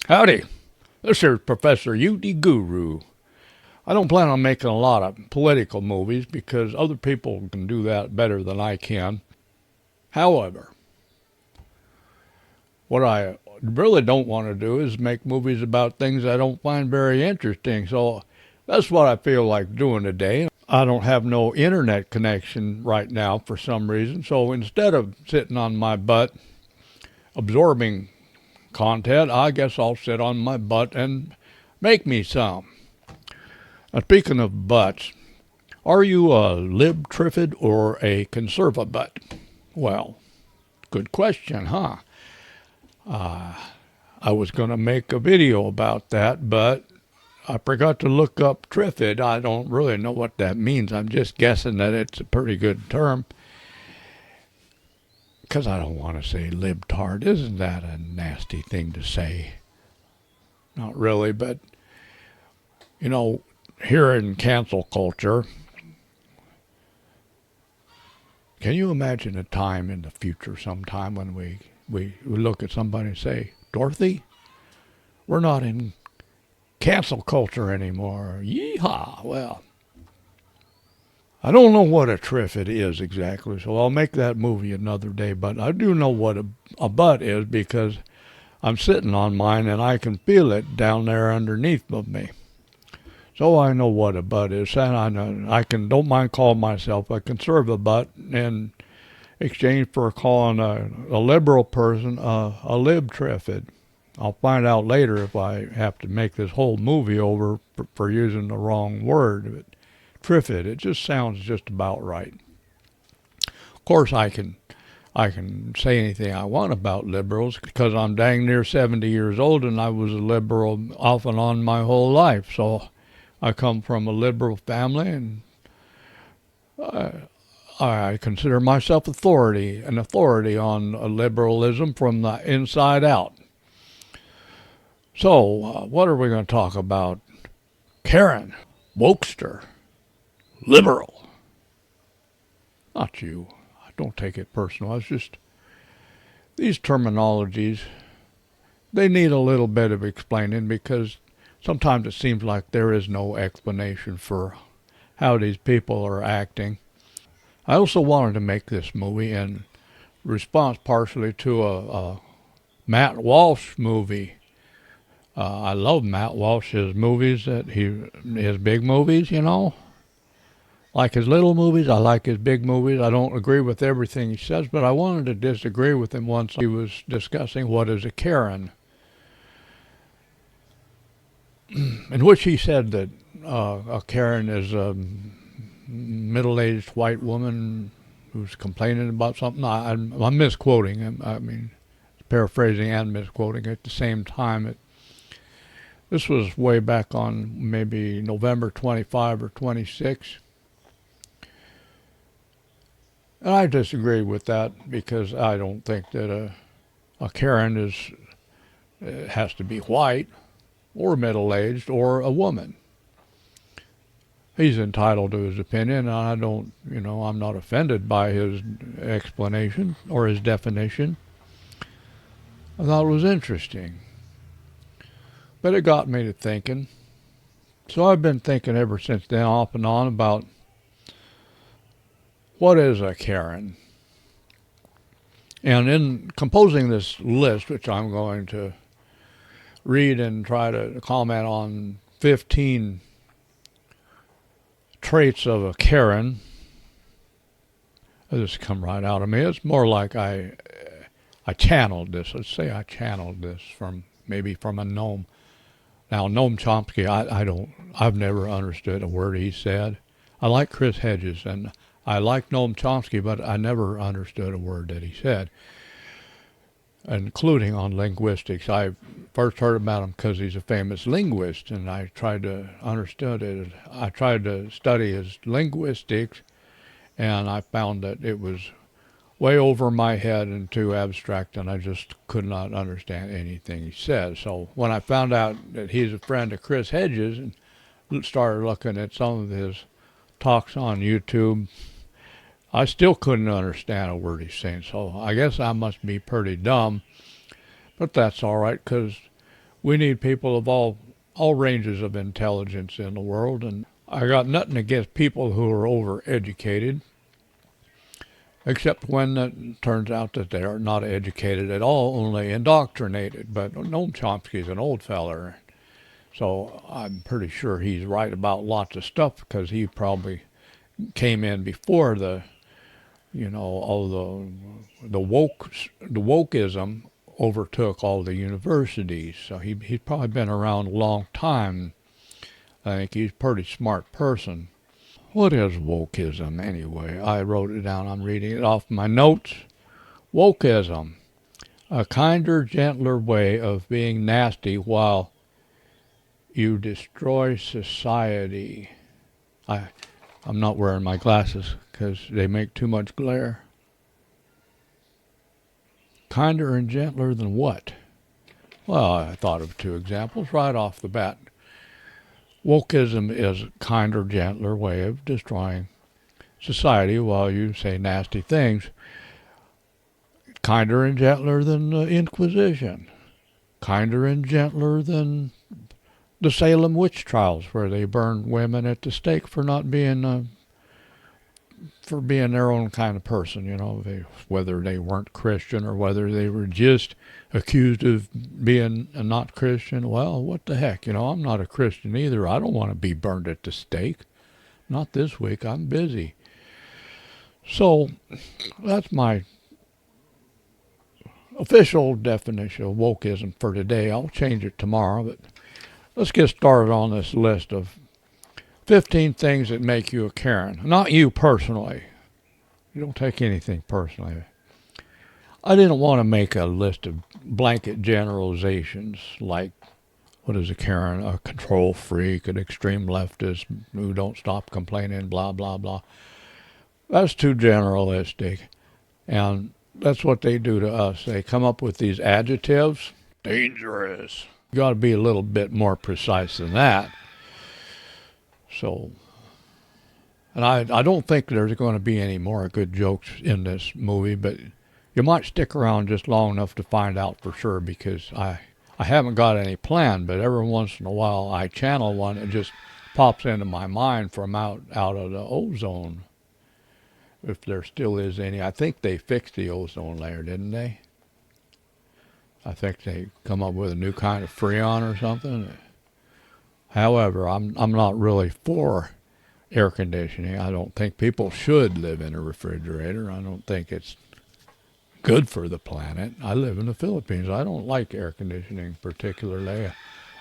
Howdy, this is Professor UD Guru. I don't plan on making a lot of political movies because other people can do that better than I can. However, what I really don't want to do is make movies about things I don't find very interesting. So that's what I feel like doing today. I don't have no internet connection right now for some reason. So instead of sitting on my butt absorbing content, I guess I'll sit on my butt and make me some. Now, speaking of butts, are you a libtriffid or a conserv-a-butt? Well, good question, huh? I was going to make a video about that, but I forgot to look up triffid. I don't really know what that means. I'm just guessing that it's a pretty good term. Because I don't want to say libtard. Isn't that a nasty thing to say? Not really, but, you know, here in cancel culture, can you imagine a time in the future sometime when we look at somebody and say, Dorothy, we're not in cancel culture anymore. Yeehaw. Well, I don't know what a triffid is exactly, so I'll make that movie another day, but I do know what a butt is because I'm sitting on mine and I can feel it down there underneath of me. So I know what a butt is, and I don't mind calling myself a conserv-a-butt in exchange for calling a liberal person a libtriffid. I'll find out later if I have to make this whole movie over for using the wrong word. But triffid, it just sounds just about right. Of course, I can say anything I want about liberals because I'm dang near 70 years old and I was a liberal off and on my whole life. So I come from a liberal family and I consider myself an authority on liberalism from the inside out. So what are we going to talk about? Karen, wokester, liberal. Not you. Don't take it personal. It's just these terminologies, they need a little bit of explaining because sometimes it seems like there is no explanation for how these people are acting. I also wanted to make this movie in response partially to a Matt Walsh movie. I love Matt Walsh's movies, his big movies, you know. Like his little movies, I like his big movies. I don't agree with everything he says, but I wanted to disagree with him once he was discussing what is a Karen, in which he said that a Karen is a middle-aged white woman who's complaining about something. I'm misquoting him. I mean, paraphrasing and misquoting at the same time. This was way back on maybe November 25 or 26. And I disagree with that because I don't think that a Karen has to be white or middle-aged or a woman. He's entitled to his opinion, and I'm not offended by his explanation or his definition. I thought it was interesting. But it got me to thinking. So I've been thinking ever since then, off and on, about what is a Karen? And in composing this list, which I'm going to read and try to comment on 15 traits of a Karen, this come right out of me. It's more like I channeled this. Let's say I channeled this from a Noam. Now, Noam Chomsky, I've never understood a word he said. I like Chris Hedges, and I like Noam Chomsky, but I never understood a word that he said, including on linguistics. I first heard about him because he's a famous linguist, and I tried to understand it. I tried to study his linguistics, and I found that it was way over my head and too abstract, and I just could not understand anything he said. So when I found out that he's a friend of Chris Hedges and started looking at some of his talks on YouTube, I still couldn't understand a word he's saying, so I guess I must be pretty dumb. But that's all right, because we need people of all ranges of intelligence in the world, and I got nothing against people who are overeducated, except when it turns out that they are not educated at all, only indoctrinated. But Noam Chomsky's an old feller, so I'm pretty sure he's right about lots of stuff, because he probably came in before all the wokeism overtook all the universities. So he's probably been around a long time. I think he's a pretty smart person. What is wokeism anyway? I wrote it down. I'm reading it off my notes. Wokeism, a kinder, gentler way of being nasty while you destroy society. I'm not wearing my glasses because they make too much glare. Kinder and gentler than what? Well, I thought of two examples right off the bat. Wokeism is a kinder, gentler way of destroying society while you say nasty things. Kinder and gentler than the Inquisition. Kinder and gentler than the Salem witch trials, where they burned women at the stake for not being for being their own kind of person, whether they weren't Christian or whether they were just accused of being not Christian. Well, what the heck, I'm not a Christian either. I don't want to be burned at the stake. Not this week. I'm busy. So that's my official definition of wokeism for today. I'll change it tomorrow, but let's get started on this list of 15 things that make you a Karen. Not you personally. You don't take anything personally. I didn't want to make a list of blanket generalizations like, what is a Karen? A control freak, an extreme leftist who don't stop complaining, blah, blah, blah. That's too generalistic. And that's what they do to us. They come up with these adjectives. Dangerous. You got to be a little bit more precise than that. So, and I don't think there's going to be any more good jokes in this movie, but you might stick around just long enough to find out for sure, because I haven't got any planned, but every once in a while I channel one that just pops into my mind from out of the ozone, if there still is any. I think they fixed the ozone layer, didn't they? I think they come up with a new kind of freon or something. However, I'm not really for air conditioning. I don't think people should live in a refrigerator. I don't think it's good for the planet. I live in the Philippines. I don't like air conditioning particularly.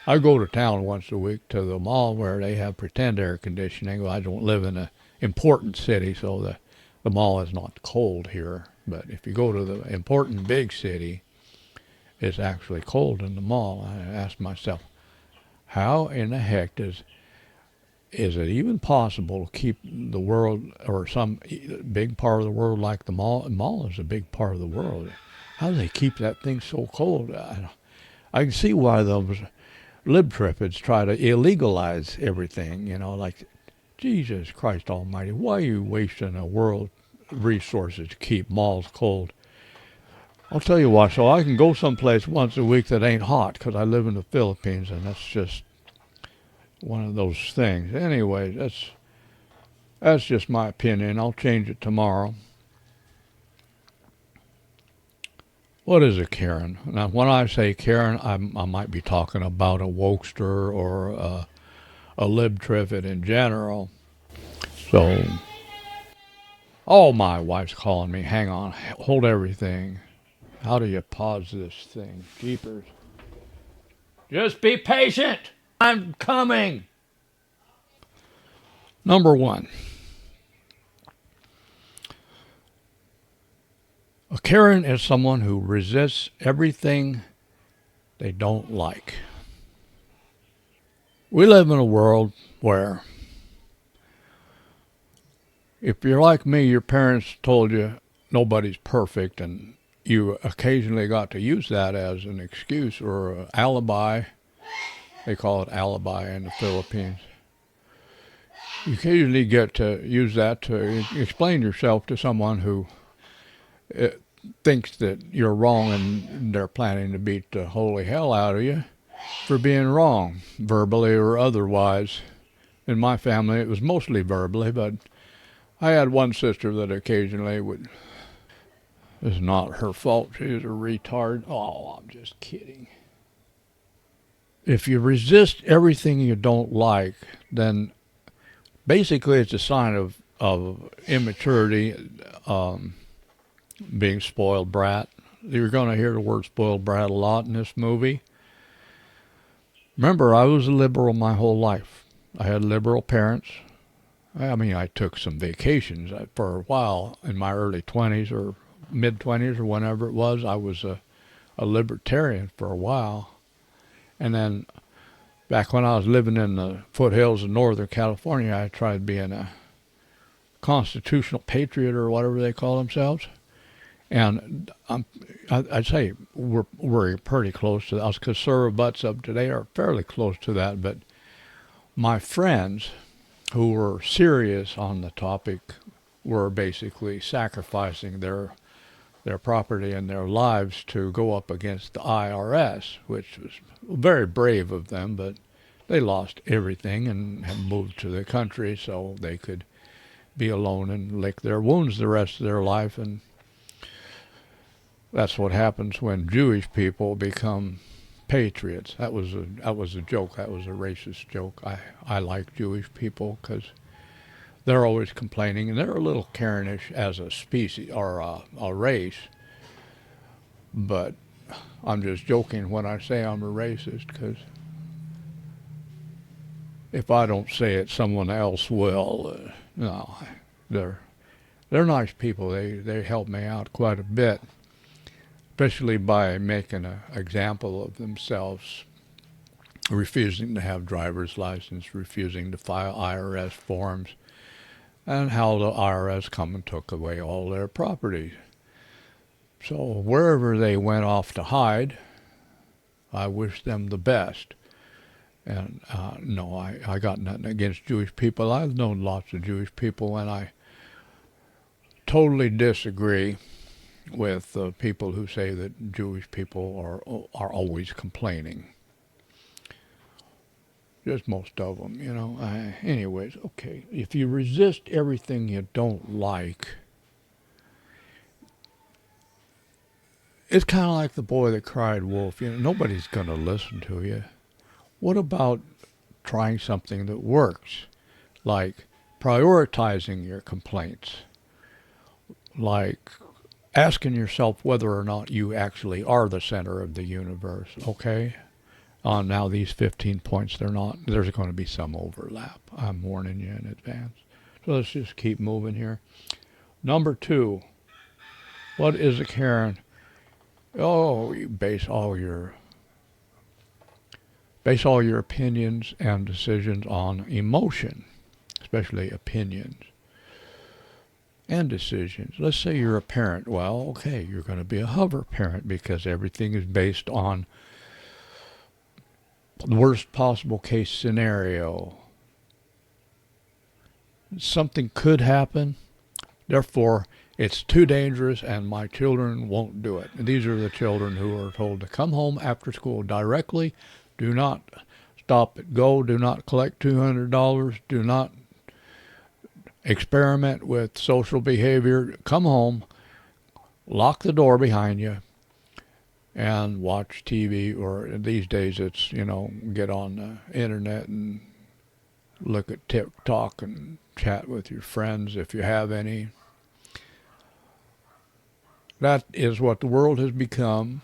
I go to town once a week to the mall where they have pretend air conditioning. I don't live in an important city, so the mall is not cold here. But if you go to the important big city, it's actually cold in the mall. I ask myself, how in the heck is it even possible to keep the world, or some big part of the world like the mall? The mall is a big part of the world. How do they keep that thing so cold? I can see why those libtriffids try to illegalize everything, like, Jesus Christ almighty, why are you wasting a world resources to keep malls cold? I'll tell you what, so I can go someplace once a week that ain't hot because I live in the Philippines, and that's just one of those things. Anyway, that's just my opinion. I'll change it tomorrow. What is a Karen? Now, when I say Karen, I might be talking about a wokester or a libtriffid in general. So, oh, my wife's calling me. Hang on. Hold everything. How do you pause this thing? Jeepers. Just be patient. I'm coming. Number one. A Karen is someone who resists everything they don't like. We live in a world where, if you're like me, your parents told you nobody's perfect, and you occasionally got to use that as an excuse or an alibi. They call it alibi in the Philippines. You occasionally get to use that to explain yourself to someone who uh, thinks that you're wrong and they're planning to beat the holy hell out of you for being wrong, verbally or otherwise. In my family, it was mostly verbally, but I had one sister that occasionally would. It's not her fault. She's a retard. Oh, I'm just kidding. If you resist everything you don't like, then basically it's a sign of immaturity, being spoiled brat. You're going to hear the word spoiled brat a lot in this movie. Remember, I was a liberal my whole life. I had liberal parents. I mean, I took some vacations for a while in my early 20s or mid 20s or whenever it was. I was a libertarian for a while. And then back when I was living in the foothills of Northern California, I tried being a constitutional patriot or whatever they call themselves. And I'd say we're pretty close to that. Us conserv-a-butts up today are fairly close to that. But my friends who were serious on the topic were basically sacrificing their property and their lives to go up against the IRS, which was very brave of them, but they lost everything and have moved to the country so they could be alone and lick their wounds the rest of their life. And that's what happens when Jewish people become patriots. That was a joke. That was a racist joke. I like Jewish people because they're always complaining, and they're a little Karenish as a species or a race. But I'm just joking when I say I'm a racist, because if I don't say it, someone else will. No, they're nice people. They help me out quite a bit, especially by making an example of themselves, refusing to have driver's license, refusing to file IRS forms, and how the IRS come and took away all their property. So wherever they went off to hide, I wish them the best. And no, I got nothing against Jewish people. I've known lots of Jewish people, and I totally disagree with people who say that Jewish people are always complaining. Just most of them, you know. Anyways, okay. If you resist everything you don't like, it's kind of like the boy that cried wolf. You know, nobody's going to listen to you. What about trying something that works, like prioritizing your complaints, like asking yourself whether or not you actually are the center of the universe, okay? Now these 15 points, there's going to be some overlap. I'm warning you in advance. So let's just keep moving here. Number 2, what is a Karen? Oh, you base all your opinions and decisions on emotion, especially opinions and decisions. Let's say you're a parent. Well, okay, you're going to be a hover parent because everything is based on the worst possible case scenario. Something could happen, therefore it's too dangerous and my children won't do it. And these are the children who are told to come home after school directly. Do not stop at go. Do not collect $200. Do not experiment with social behavior. Come home, lock the door behind you, and watch TV, or these days it's, get on the internet and look at TikTok and chat with your friends if you have any. That is what the world has become.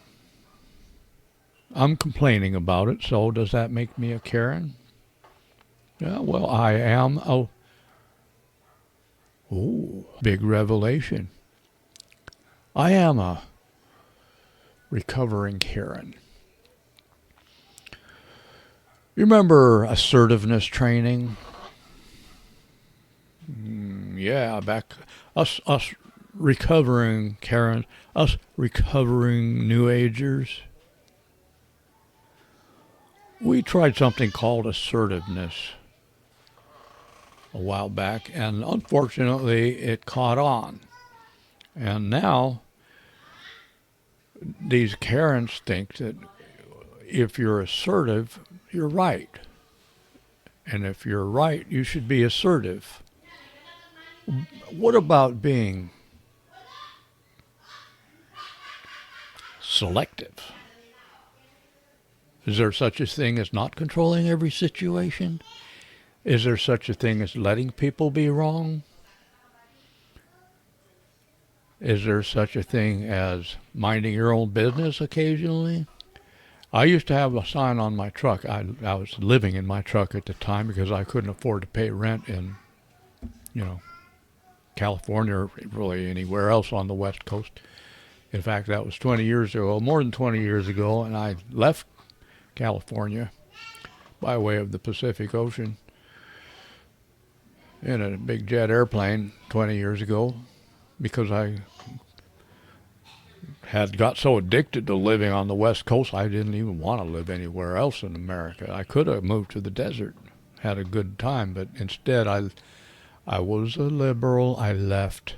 I'm complaining about it, so does that make me a Karen? Yeah, well, I am a... Oh, big revelation. I am a recovering Karen. You remember assertiveness training? Yeah, back us recovering Karens, us recovering New Agers. We tried something called assertiveness. a while back, and unfortunately it caught on. And now these Karens think that if you're assertive, you're right. And if you're right, you should be assertive. What about being selective? Is there such a thing as not controlling every situation? Is there such a thing as letting people be wrong? Is there such a thing as minding your own business occasionally? I used to have a sign on my truck. I was living in my truck at the time because I couldn't afford to pay rent in, California or really anywhere else on the West Coast. In fact, that was 20 years ago, more than 20 years ago, and I left California by way of the Pacific Ocean in a big jet airplane 20 years ago because I had got so addicted to living on the West Coast, I didn't even want to live anywhere else in America. I could have moved to the desert, had a good time, but instead I was a liberal. I left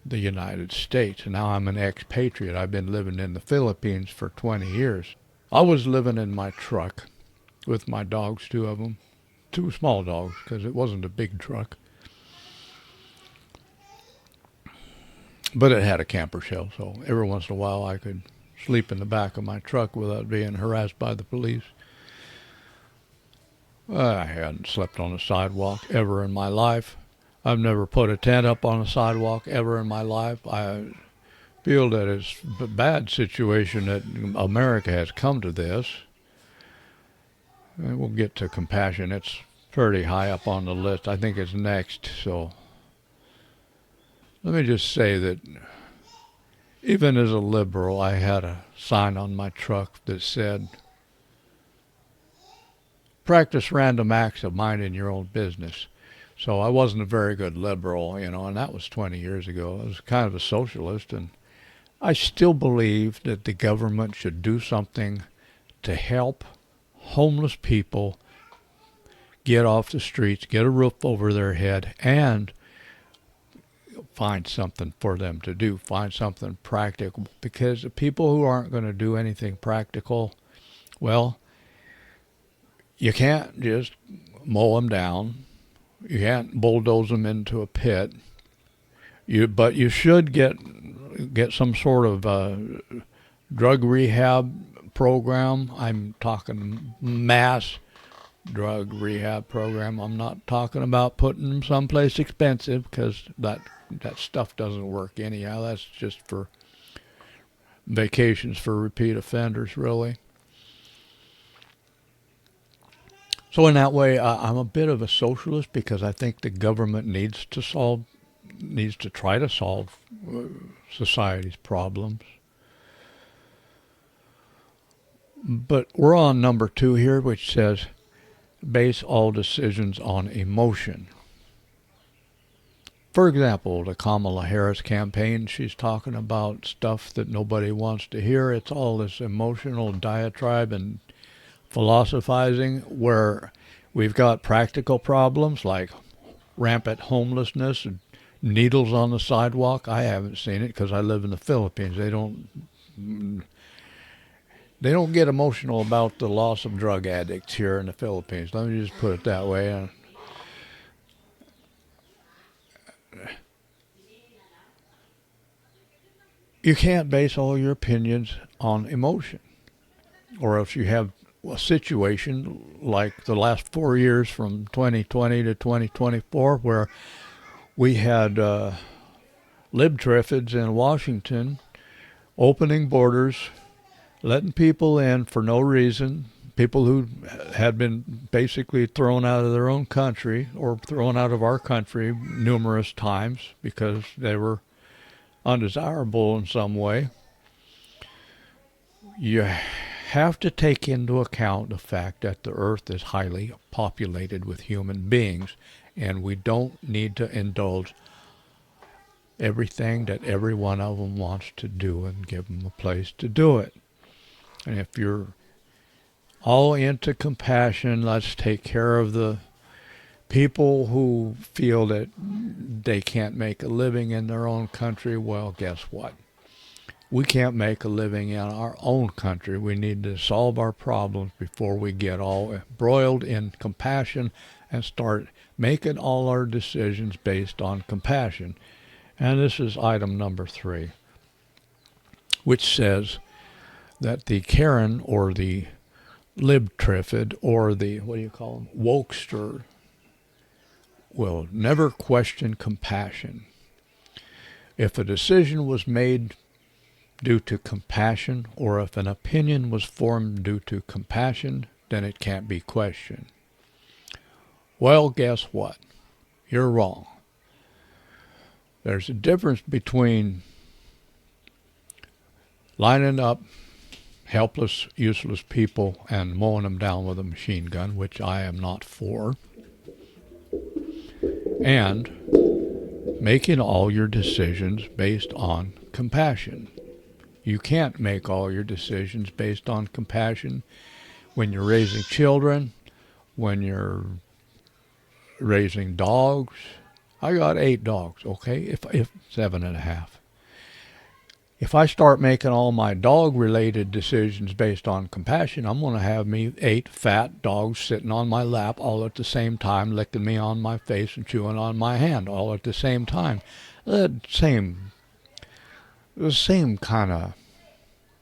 the United States, and now I'm an expatriate. I've been living in the Philippines for 20 years. I was living in my truck with my dogs, two of them, two small dogs, because it wasn't a big truck. But it had a camper shell, so every once in a while I could sleep in the back of my truck without being harassed by the police. I hadn't slept on a sidewalk ever in my life. I've never put a tent up on a sidewalk ever in my life. I feel that it's a bad situation that America has come to this. And we'll get to compassion. It's pretty high up on the list. I think it's next, so let me just say that even as a liberal, I had a sign on my truck that said, practice random acts of minding your own business. So I wasn't a very good liberal, and that was 20 years ago. I was kind of a socialist, and I still believe that the government should do something to help homeless people get off the streets, get a roof over their head, and find something for them to do, find something practical. Because the people who aren't going to do anything practical, well, you can't just mow them down. You can't bulldoze them into a pit. But you should get some sort of drug rehab program. I'm talking mass drug rehab program. I'm not talking about putting them someplace expensive, because that stuff doesn't work anyhow. That's just for vacations for repeat offenders, really. So in that way, I'm a bit of a socialist, because I think the government needs to try to solve society's problems. But we're on number 2 here, which says, base all decisions on emotion. For example, the Kamala Harris campaign, she's talking about stuff that nobody wants to hear. It's all this emotional diatribe and philosophizing, where we've got practical problems like rampant homelessness and needles on the sidewalk. I haven't seen it because I live in the Philippines. They don't get emotional about the loss of drug addicts here in the Philippines. Let me just put it that way. You can't base all your opinions on emotion, or else you have a situation like the last 4 years from 2020 to 2024, where we had libtriffids in Washington opening borders, letting people in for no reason, people who had been basically thrown out of their own country or thrown out of our country numerous times because they were undesirable in some way. You have to take into account the fact that the earth is highly populated with human beings, and we don't need to indulge everything that every one of them wants to do and give them a place to do it. And if you're all into compassion, let's take care of the People who feel that they can't make a living in their own country, well, guess what? We can't make a living in our own country. We need to solve our problems before we get all embroiled in compassion and start making all our decisions based on compassion. And this is item number 3, which says that the Karen or the libtriffid or the, what do you call them, wokester will never question compassion. If a decision was made due to compassion, or if an opinion was formed due to compassion, then it can't be questioned. Well, guess what? You're wrong. There's a difference between lining up helpless, useless people and mowing them down with a machine gun, which I am not for, and making all your decisions based on compassion. You can't make all your decisions based on compassion when you're raising children, when you're raising dogs. I got 8 dogs, okay? If 7.5. If I start making all my dog-related decisions based on compassion, I'm going to have me 8 fat dogs sitting on my lap all at the same time, licking me on my face and chewing on my hand all at the same time. The same kind of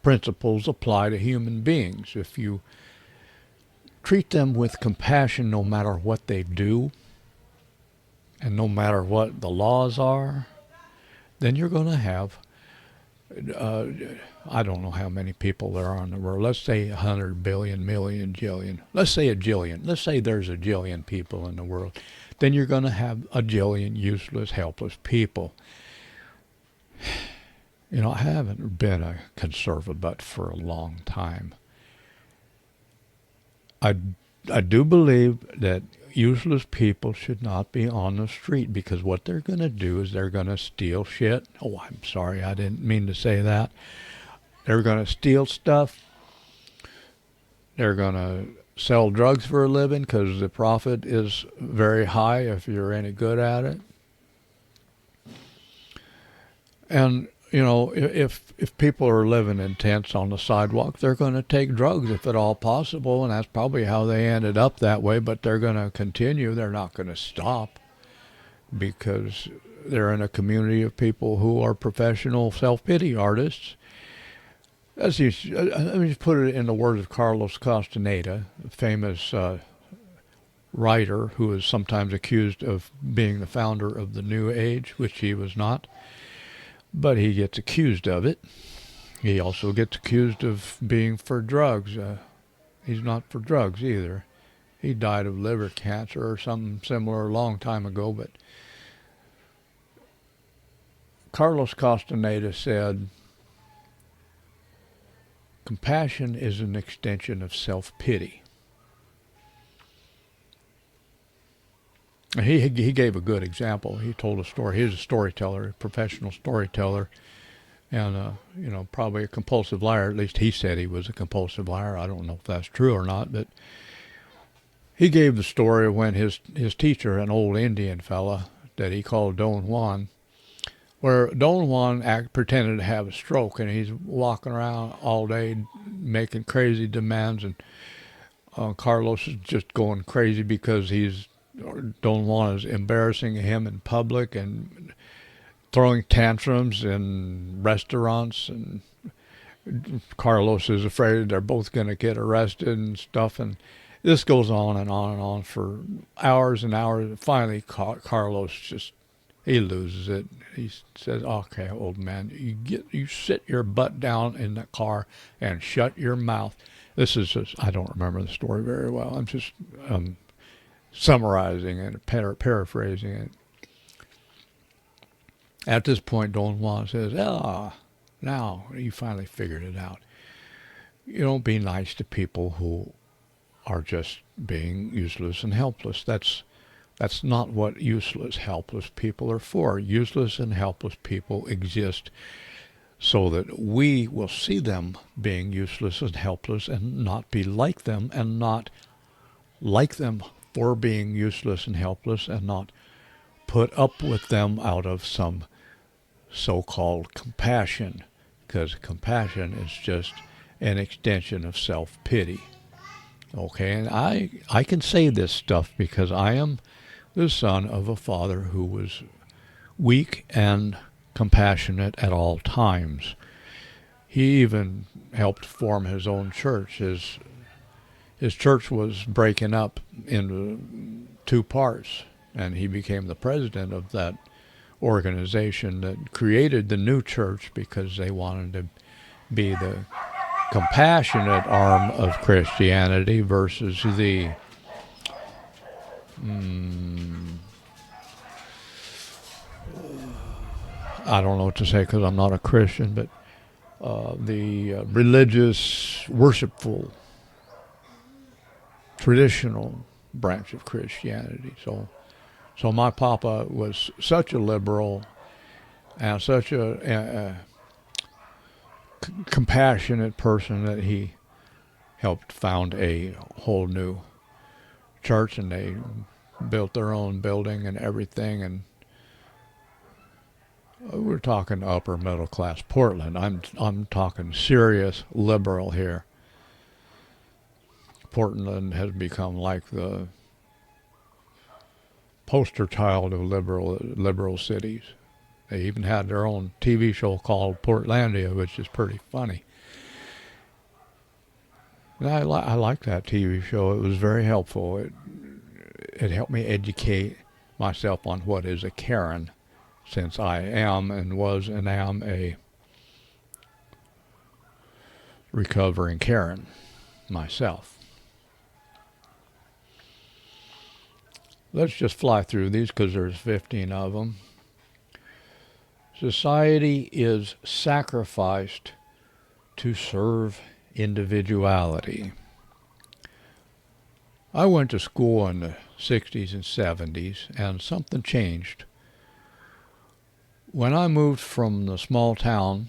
principles apply to human beings. If you treat them with compassion no matter what they do and no matter what the laws are, then you're going to have, I don't know how many people there are in the world. Let's say 100 billion, million, jillion. Let's say a jillion. Let's say there's a jillion people in the world. Then you're going to have a jillion useless, helpless people. You know, I haven't been a conserv-a-butt for a long time. I do believe that useless people should not be on the street, because what they're going to do is they're going to steal shit. Oh, I'm sorry, I didn't mean to say that. They're going to steal stuff. They're going to sell drugs for a living because the profit is very high if you're any good at it. And you know, if people are living in tents on the sidewalk, they're going to take drugs if at all possible, and that's probably how they ended up that way, but they're going to continue. They're not going to stop because they're in a community of people who are professional self-pity artists. Let me just put it in the words of Carlos Castaneda, a famous writer who is sometimes accused of being the founder of the New Age, which he was not. But he gets accused of it. He also gets accused of being for drugs. He's not for drugs either. He died of liver cancer or something similar a long time ago. But Carlos Castaneda said, compassion is an extension of self-pity. He gave a good example. He told a story. He was a storyteller, a professional storyteller, and you know, probably a compulsive liar. At least he said he was a compulsive liar. I don't know if that's true or not, but he gave the story of when his teacher, an old Indian fella that he called Don Juan, where Don Juan pretended to have a stroke, and he's walking around all day making crazy demands, and Carlos is just going crazy because Don Juan is embarrassing him in public and throwing tantrums in restaurants, and Carlos is afraid they're both going to get arrested and stuff, and this goes on and on and on for hours and hours. Finally, Carlos he loses it. He says, "Okay, old man, you sit your butt down in the car and shut your mouth." This is just, I don't remember the story very well. I'm just summarizing it, paraphrasing it. At this point, Don Juan says, now you finally figured it out. You don't be nice to people who are just being useless and helpless. That's not what useless, helpless people are for. Useless and helpless people exist so that we will see them being useless and helpless and not be like them, and not like them for being useless and helpless and not put up with them out of some so-called compassion, because compassion is just an extension of self-pity. Okay, and I can say this stuff because I am the son of a father who was weak and compassionate at all times. He even helped form his own church. His church was breaking up into two parts, and he became the president of that organization that created the new church because they wanted to be the compassionate arm of Christianity versus the I don't know what to say because I'm not a Christian, but the religious, worshipful, traditional branch of Christianity. So my papa was such a liberal and such a compassionate person that he helped found a whole new church, and they built their own building and everything. And we're talking upper middle class Portland. I'm talking serious liberal here. Portland has become like the poster child of liberal cities. They even had their own TV show called Portlandia, which is pretty funny. And I like that TV show. It was very helpful. It helped me educate myself on what is a Karen, since I am and was and am a recovering Karen myself. Let's just fly through these because there's 15 of them. Society is sacrificed to serve individuality. I went to school in the 60s and 70s, and something changed. When I moved from the small town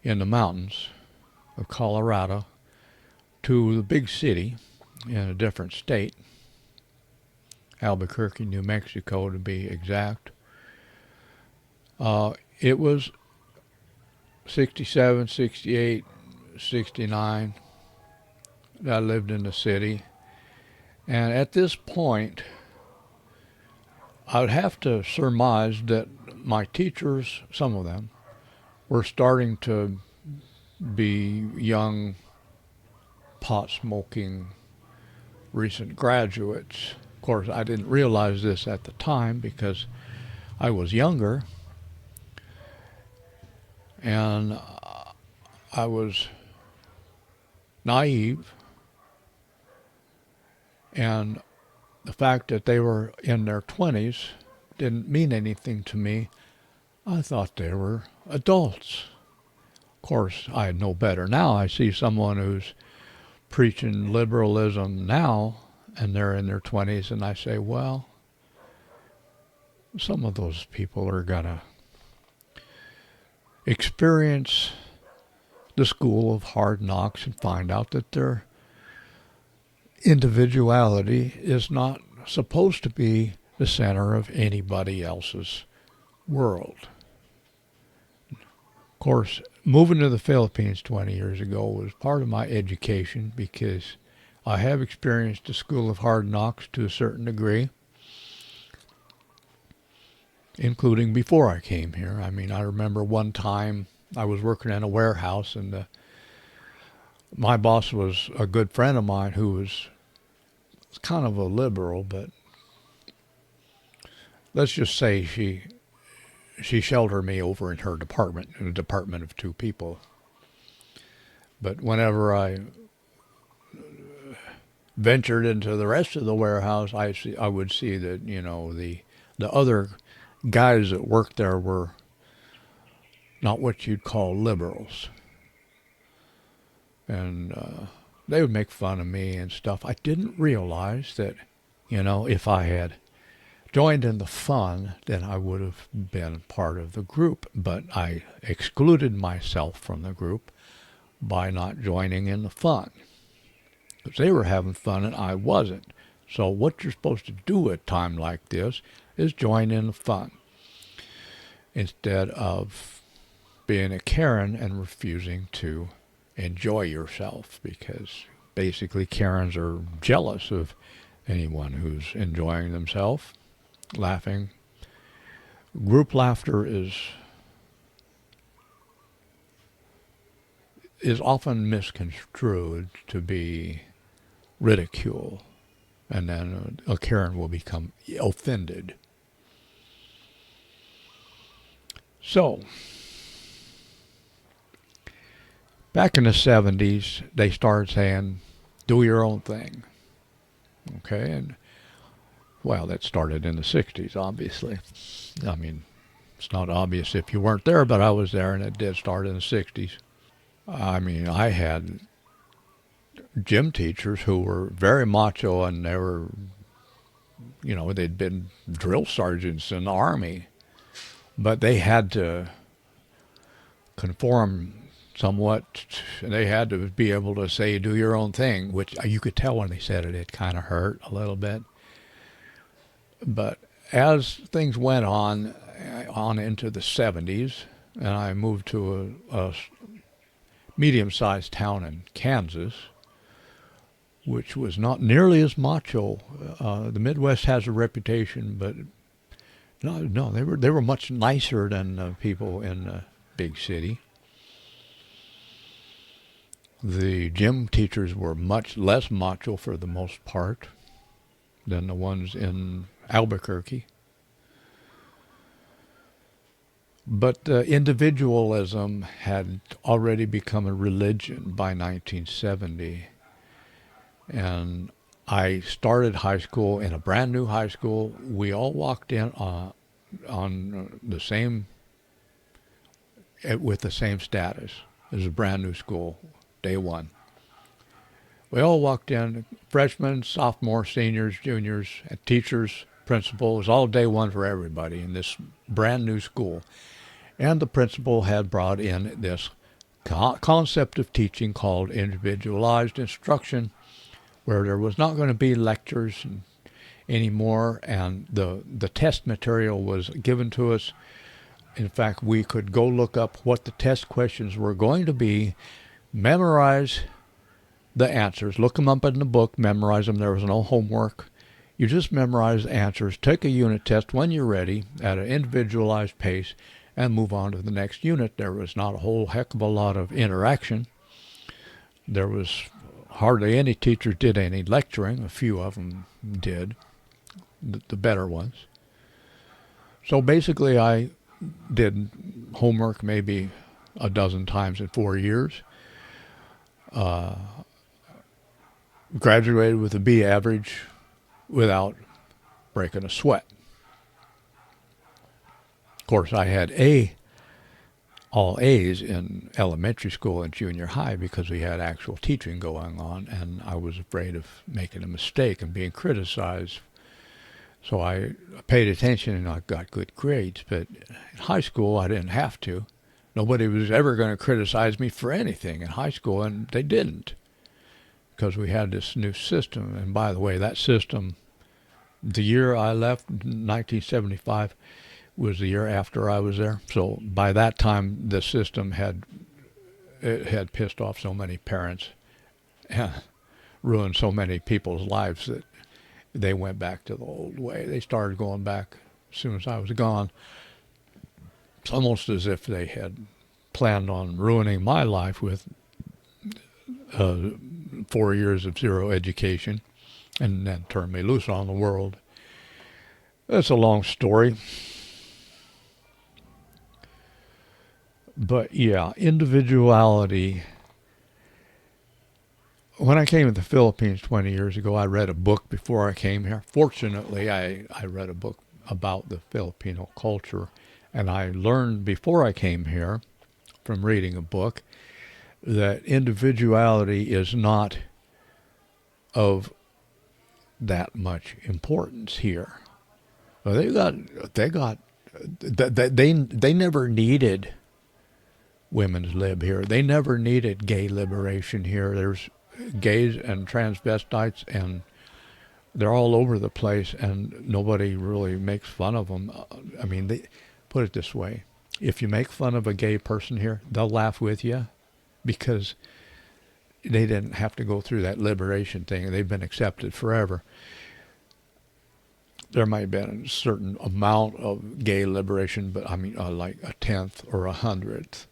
in the mountains of Colorado to the big city in a different state, Albuquerque, New Mexico to be exact, it was 67, 68, 69 that I lived in the city. And at this point, I would have to surmise that my teachers, some of them, were starting to be young, pot-smoking, recent graduates. Of course, I didn't realize this at the time because I was younger, and I was naive, and the fact that they were in their 20s didn't mean anything to me. I thought they were adults. Of course, I know better now. I see someone who's preaching liberalism now, and they're in their 20s, and I say, well, some of those people are going to experience the school of hard knocks and find out that their individuality is not supposed to be the center of anybody else's world. Of course, moving to the Philippines 20 years ago was part of my education because I have experienced the school of hard knocks to a certain degree, including before I came here. I mean, I remember one time I was working in a warehouse, and my boss was a good friend of mine who was kind of a liberal, but let's just say she sheltered me over in her department, in a department of two people. But whenever I ventured into the rest of the warehouse, I would see that, you know, the other guys that worked there were not what you'd call liberals. And they would make fun of me and stuff. I didn't realize that, you know, if I had joined in the fun, then I would have been part of the group. But I excluded myself from the group by not joining in the fun. because they were having fun and I wasn't. So what you're supposed to do at a time like this is join in the fun instead of being a Karen and refusing to enjoy yourself, because basically Karens are jealous of anyone who's enjoying themselves, laughing. Group laughter is often misconstrued to be ridicule, and then a Karen will become offended. So, back in the 70s, they started saying, do your own thing. Okay, and well, that started in the 60s, obviously. I mean, it's not obvious if you weren't there, but I was there, and it did start in the 60s. I mean, I had gym teachers who were very macho, and they were, they'd been drill sergeants in the Army, but they had to conform somewhat. They had to be able to say, do your own thing, which you could tell when they said it, it kind of hurt a little bit. But as things went on into the 70s, and I moved to a medium-sized town in Kansas, which was not nearly as macho. The Midwest has a reputation, but no, they were much nicer than people in the big city. The gym teachers were much less macho for the most part than the ones in Albuquerque. But individualism had already become a religion by 1970. And I started high school in a brand new high school. We all walked in on the same, with the same status. It was a brand new school, day one. We all walked in, freshmen, sophomores, seniors, juniors, teachers, principal. It was all day one for everybody in this brand new school. And the principal had brought in this concept of teaching called individualized instruction, where there was not going to be lectures anymore, and the test material was given to us. In fact, we could go look up what the test questions were going to be, memorize the answers, look them up in the book, memorize them. There was no homework. You just memorize the answers, take a unit test when you're ready at an individualized pace, and move on to the next unit. There was not a whole heck of a lot of interaction. There was hardly any teachers did any lecturing. A few of them did, the better ones. So basically I did homework maybe a dozen times in 4 years. Graduated with a B average without breaking a sweat. Of course, I had all A's in elementary school and junior high because we had actual teaching going on, and I was afraid of making a mistake and being criticized. So I paid attention and I got good grades. But in high school, I didn't have to. Nobody was ever going to criticize me for anything in high school, and they didn't, because we had this new system. And by the way, that system, the year I left, 1975, was the year after I was there. So by that time, the system had pissed off so many parents, ruined so many people's lives, that they went back to the old way. They started going back as soon as I was gone. It's almost as if they had planned on ruining my life with 4 years of zero education and then turned me loose on the world. It's a long story. But yeah, individuality. When I came to the Philippines 20 years ago, I read a book before I came here. Fortunately, I read a book about the Filipino culture, and I learned before I came here from reading a book that individuality is not of that much importance here. They never needed women's lib here. They never needed gay liberation here. gays and transvestites, and they're all over the place, and nobody really makes fun of them. I mean, they put it this way: if you make fun of a gay person here, they'll laugh with you because they didn't have to go through that liberation thing. They've been accepted forever. There might have been a certain amount of gay liberation, but I mean, like a tenth or a hundredth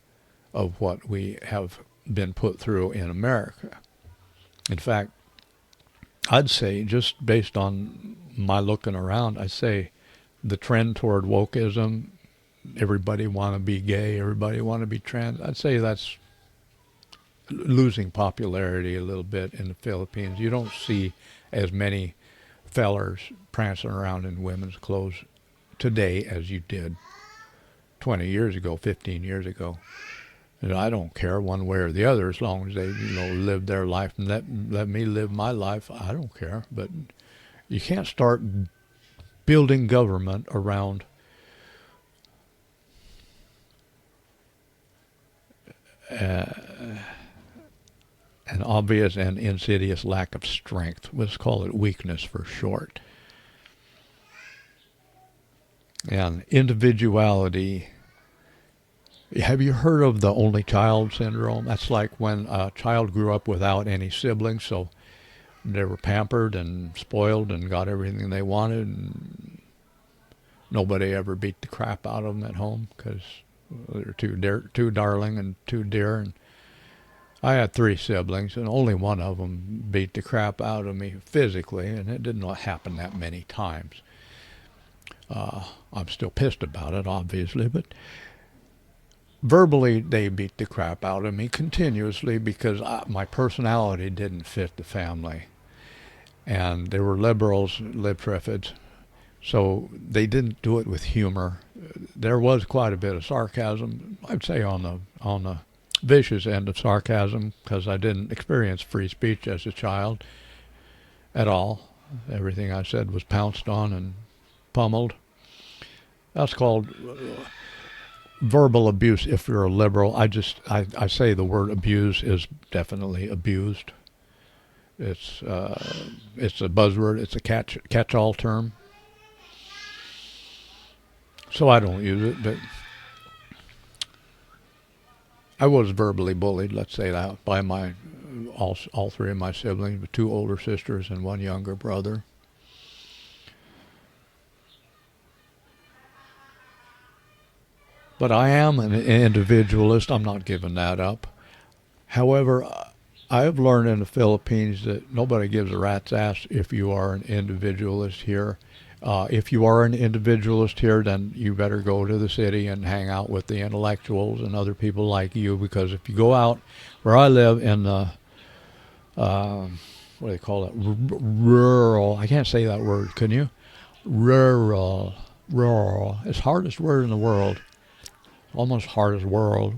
of what we have been put through in America. In fact, I'd say, just based on my looking around, I'd say the trend toward wokeism, everybody want to be gay, everybody want to be trans, I'd say that's losing popularity a little bit in the Philippines. You don't see as many fellers prancing around in women's clothes today as you did 20 years ago, 15 years ago. And I don't care one way or the other, as long as they, live their life and let me live my life. I don't care. But you can't start building government around an obvious and insidious lack of strength. Let's call it weakness for short. And individuality. Have you heard of the only child syndrome? That's like when a child grew up without any siblings, so they were pampered and spoiled and got everything they wanted, and nobody ever beat the crap out of them at home because they're too darling and too dear. And I had 3 siblings, and only one of them beat the crap out of me physically, and it didn't happen that many times. I'm still pissed about it, obviously, but verbally they beat the crap out of me continuously because my personality didn't fit the family. And they were liberals, libtriffids, so they didn't do it with humor. There was quite a bit of sarcasm, I'd say on the vicious end of sarcasm, because I didn't experience free speech as a child at all. Everything I said was pounced on and pummeled. That's called verbal abuse if you're a liberal. I say the word abuse is definitely abused. It's a buzzword. It's a catch-all term. So I don't use it, but I was verbally bullied, let's say that, by all 3 of my siblings, with 2 older sisters and 1 younger brother. But I am an individualist. I'm not giving that up. However, I have learned in the Philippines that nobody gives a rat's ass if you are an individualist here. If you are an individualist here, then you better go to the city and hang out with the intellectuals and other people like you, because if you go out where I live in the, what do they call it, rural, I can't say that word, can you? Rural. It's the hardest word in the world. Almost hardest rural.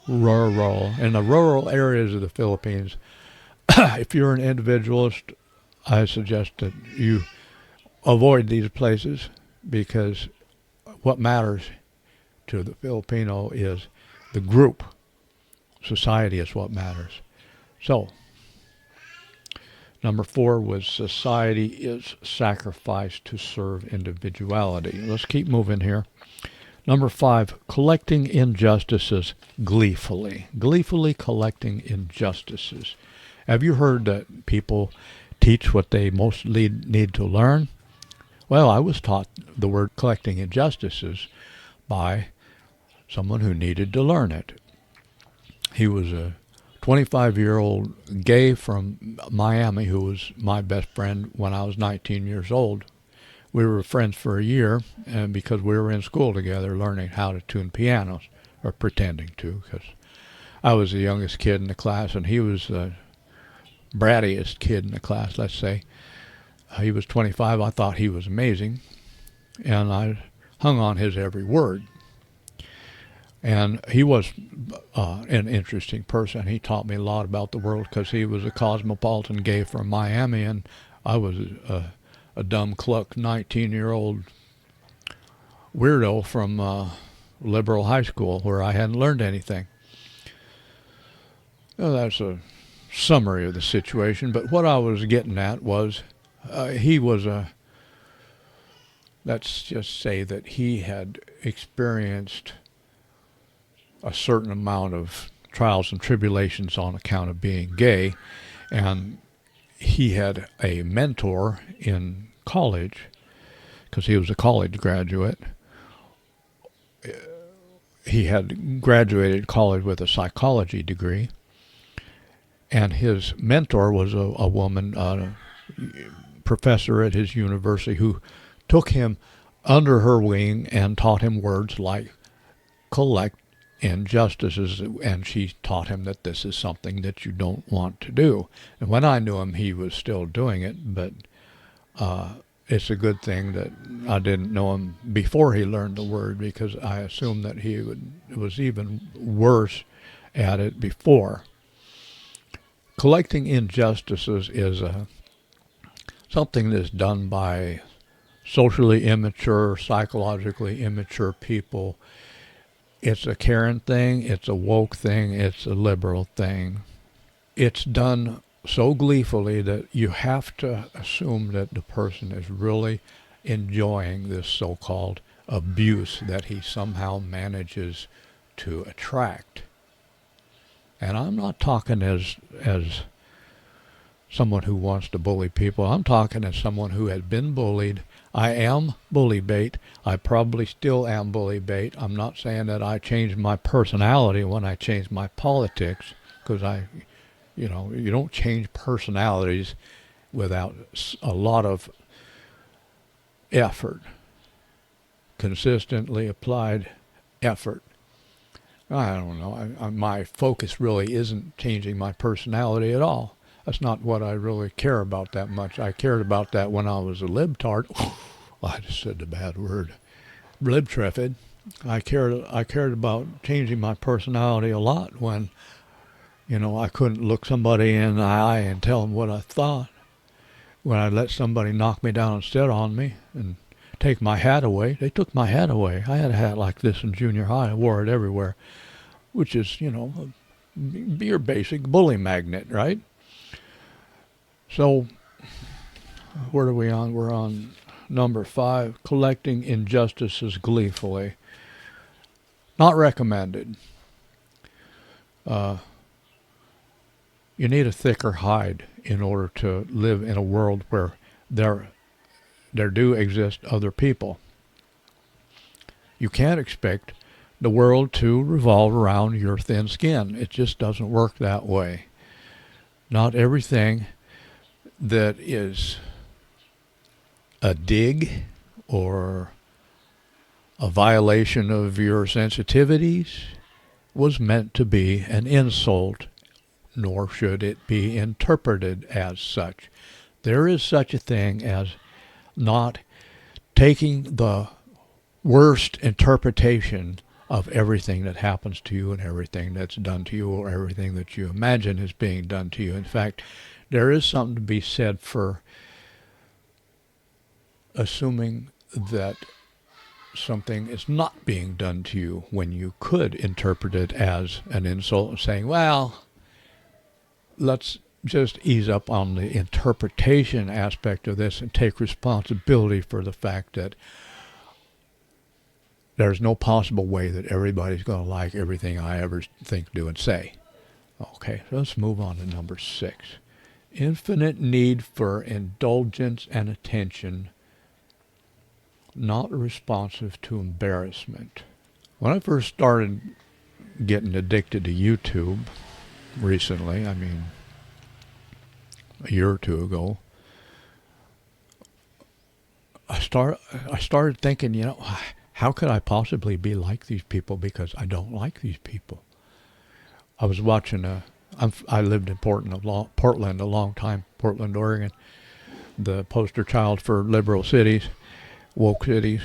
In the rural areas of the Philippines, if you're an individualist, I suggest that you avoid these places, because what matters to the Filipino is the group. Society is what matters. So, number 4 was society is sacrificed to serve individuality. Let's keep moving here. Number 5, collecting injustices gleefully. Gleefully collecting injustices. Have you heard that people teach what they mostly need to learn? Well, I was taught the word collecting injustices by someone who needed to learn it. He was a 25-year-old gay from Miami who was my best friend when I was 19 years old. We were friends for a year, and because we were in school together learning how to tune pianos, or pretending to, because I was the youngest kid in the class, and he was the brattiest kid in the class, let's say. He was 25. I thought he was amazing, and I hung on his every word. And he was an interesting person. He taught me a lot about the world because he was a cosmopolitan gay from Miami, and I was a dumb cluck 19-year-old weirdo from liberal high school where I hadn't learned anything. Well, that's a summary of the situation, but what I was getting at was he was let's just say that he had experienced a certain amount of trials and tribulations on account of being gay, and he had a mentor in college because he was a college graduate. He had graduated college with a psychology degree, and his mentor was a woman, a professor at his university, who took him under her wing and taught him words like collect injustices, and she taught him that this is something that you don't want to do. And when I knew him, he was still doing it, but it's a good thing that I didn't know him before he learned the word, because I assumed that he was even worse at it before. Collecting injustices is something that's done by socially immature, psychologically immature people. It's a Karen thing, it's a woke thing, it's a liberal thing. It's done so gleefully that you have to assume that the person is really enjoying this so-called abuse that he somehow manages to attract. And I'm not talking as someone who wants to bully people. I'm talking as someone who has been bullied. I am bully bait. I probably still am bully bait. I'm not saying that I changed my personality when I changed my politics, because you don't change personalities without a lot of effort, consistently applied effort. I don't know. My focus really isn't changing my personality at all. That's not what I really care about that much. I cared about that when I was a libtard. I just said the bad word. Libtriffid. I cared about changing my personality a lot when, I couldn't look somebody in the eye and tell them what I thought. When I let somebody knock me down and sit on me and take my hat away. They took my hat away. I had a hat like this in junior high. I wore it everywhere, which is, your basic bully magnet, right? So, what are we on? We're on number 5, collecting injustices gleefully. Not recommended. You need a thicker hide in order to live in a world where there do exist other people. You can't expect the world to revolve around your thin skin. It just doesn't work that way. Not everything that is a dig or a violation of your sensitivities was meant to be an insult, nor should it be interpreted as such. There is such a thing as not taking the worst interpretation of everything that happens to you and everything that's done to you or everything that you imagine is being done to you. In fact, there is something to be said for assuming that something is not being done to you when you could interpret it as an insult and saying, well, let's just ease up on the interpretation aspect of this and take responsibility for the fact that there's no possible way that everybody's going to like everything I ever think, do, and say. Okay, so let's move on to number 6. Infinite need for indulgence and attention, not responsive to embarrassment. When I first started getting addicted to YouTube recently, a year or two ago, I started thinking, how could I possibly be like these people, because I don't like these people. I was watching I lived in Portland a long time, Portland, Oregon, the poster child for liberal cities, woke cities.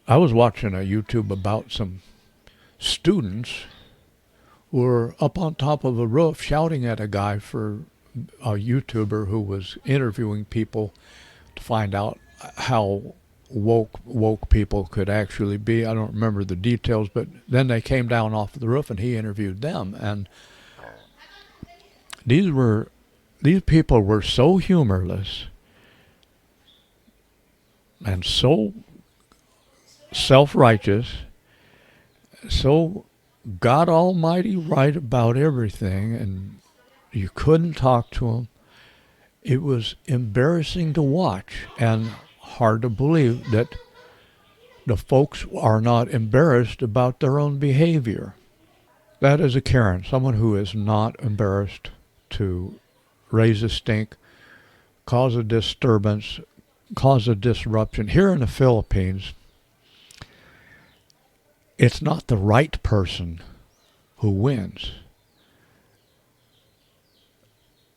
I was watching a YouTube about some students who were up on top of a roof shouting at a guy for a YouTuber who was interviewing people to find out how woke people could actually be. I don't remember the details, but then they came down off the roof and he interviewed them. And these people were so humorless and so self-righteous, so God Almighty right about everything, and you couldn't talk to them. It was embarrassing to watch and hard to believe that the folks are not embarrassed about their own behavior. That is a Karen, someone who is not embarrassed to raise a stink, cause a disturbance, cause a disruption. Here in the Philippines, it's not the right person who wins.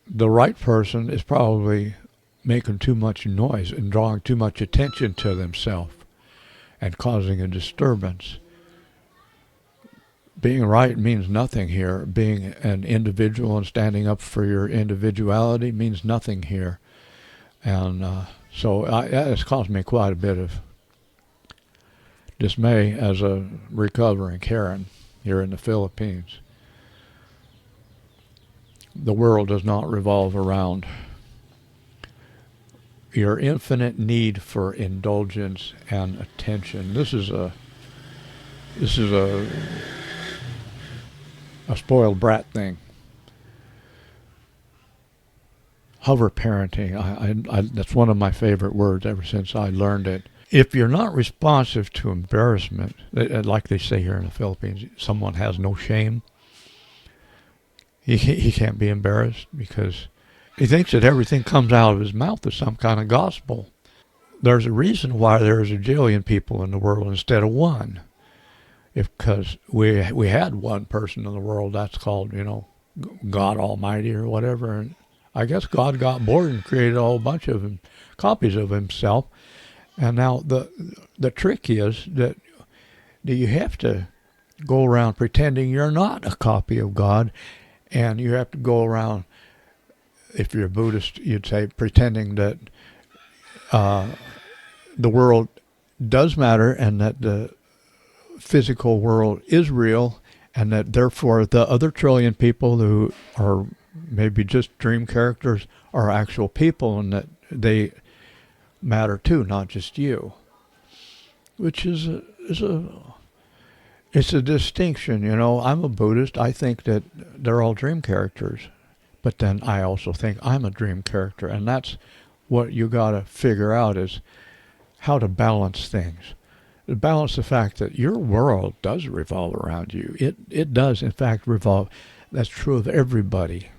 The right person is probably making too much noise and drawing too much attention to themselves and causing a disturbance. Being right means nothing here. Being an individual and standing up for your individuality means nothing here. And so it's caused me quite a bit of dismay as a recovering Karen here in the Philippines. The world does not revolve around your infinite need for indulgence and attention. This is a spoiled brat thing. Hover parenting. I that's one of my favorite words ever since I learned it. If you're not responsive to embarrassment, like they say here in the Philippines, someone has no shame. He can't be embarrassed because he thinks that everything comes out of his mouth is some kind of gospel. There's a reason why there's a jillion people in the world instead of one. Because we had one person in the world, that's called, God Almighty or whatever. And I guess God got bored and created a whole bunch of copies of himself. And now the trick is that you have to go around pretending you're not a copy of God. And you have to go around, if you're a Buddhist, you'd say, pretending that the world does matter and that the physical world is real, and that therefore the other trillion people who are maybe just dream characters are actual people, and that they matter too, not just you. Which is a distinction, I'm a Buddhist. I think that they're all dream characters, but then I also think I'm a dream character, and that's what you got to figure out is how to balance things. Balance the fact that your world does revolve around you. It does, in fact, revolve. That's true of everybody.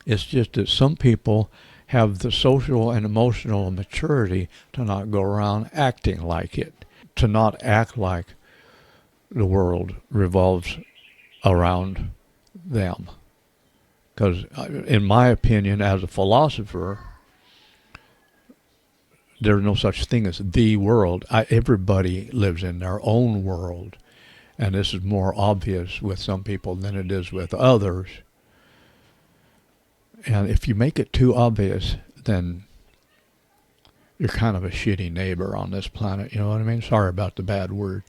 It's just that some people have the social and emotional maturity to not go around acting like it, to not act like the world revolves around them. Because in my opinion, as a philosopher, there's no such thing as the world. Everybody lives in their own world. And this is more obvious with some people than it is with others. And if you make it too obvious, then you're kind of a shitty neighbor on this planet. You know what I mean? Sorry about the bad word.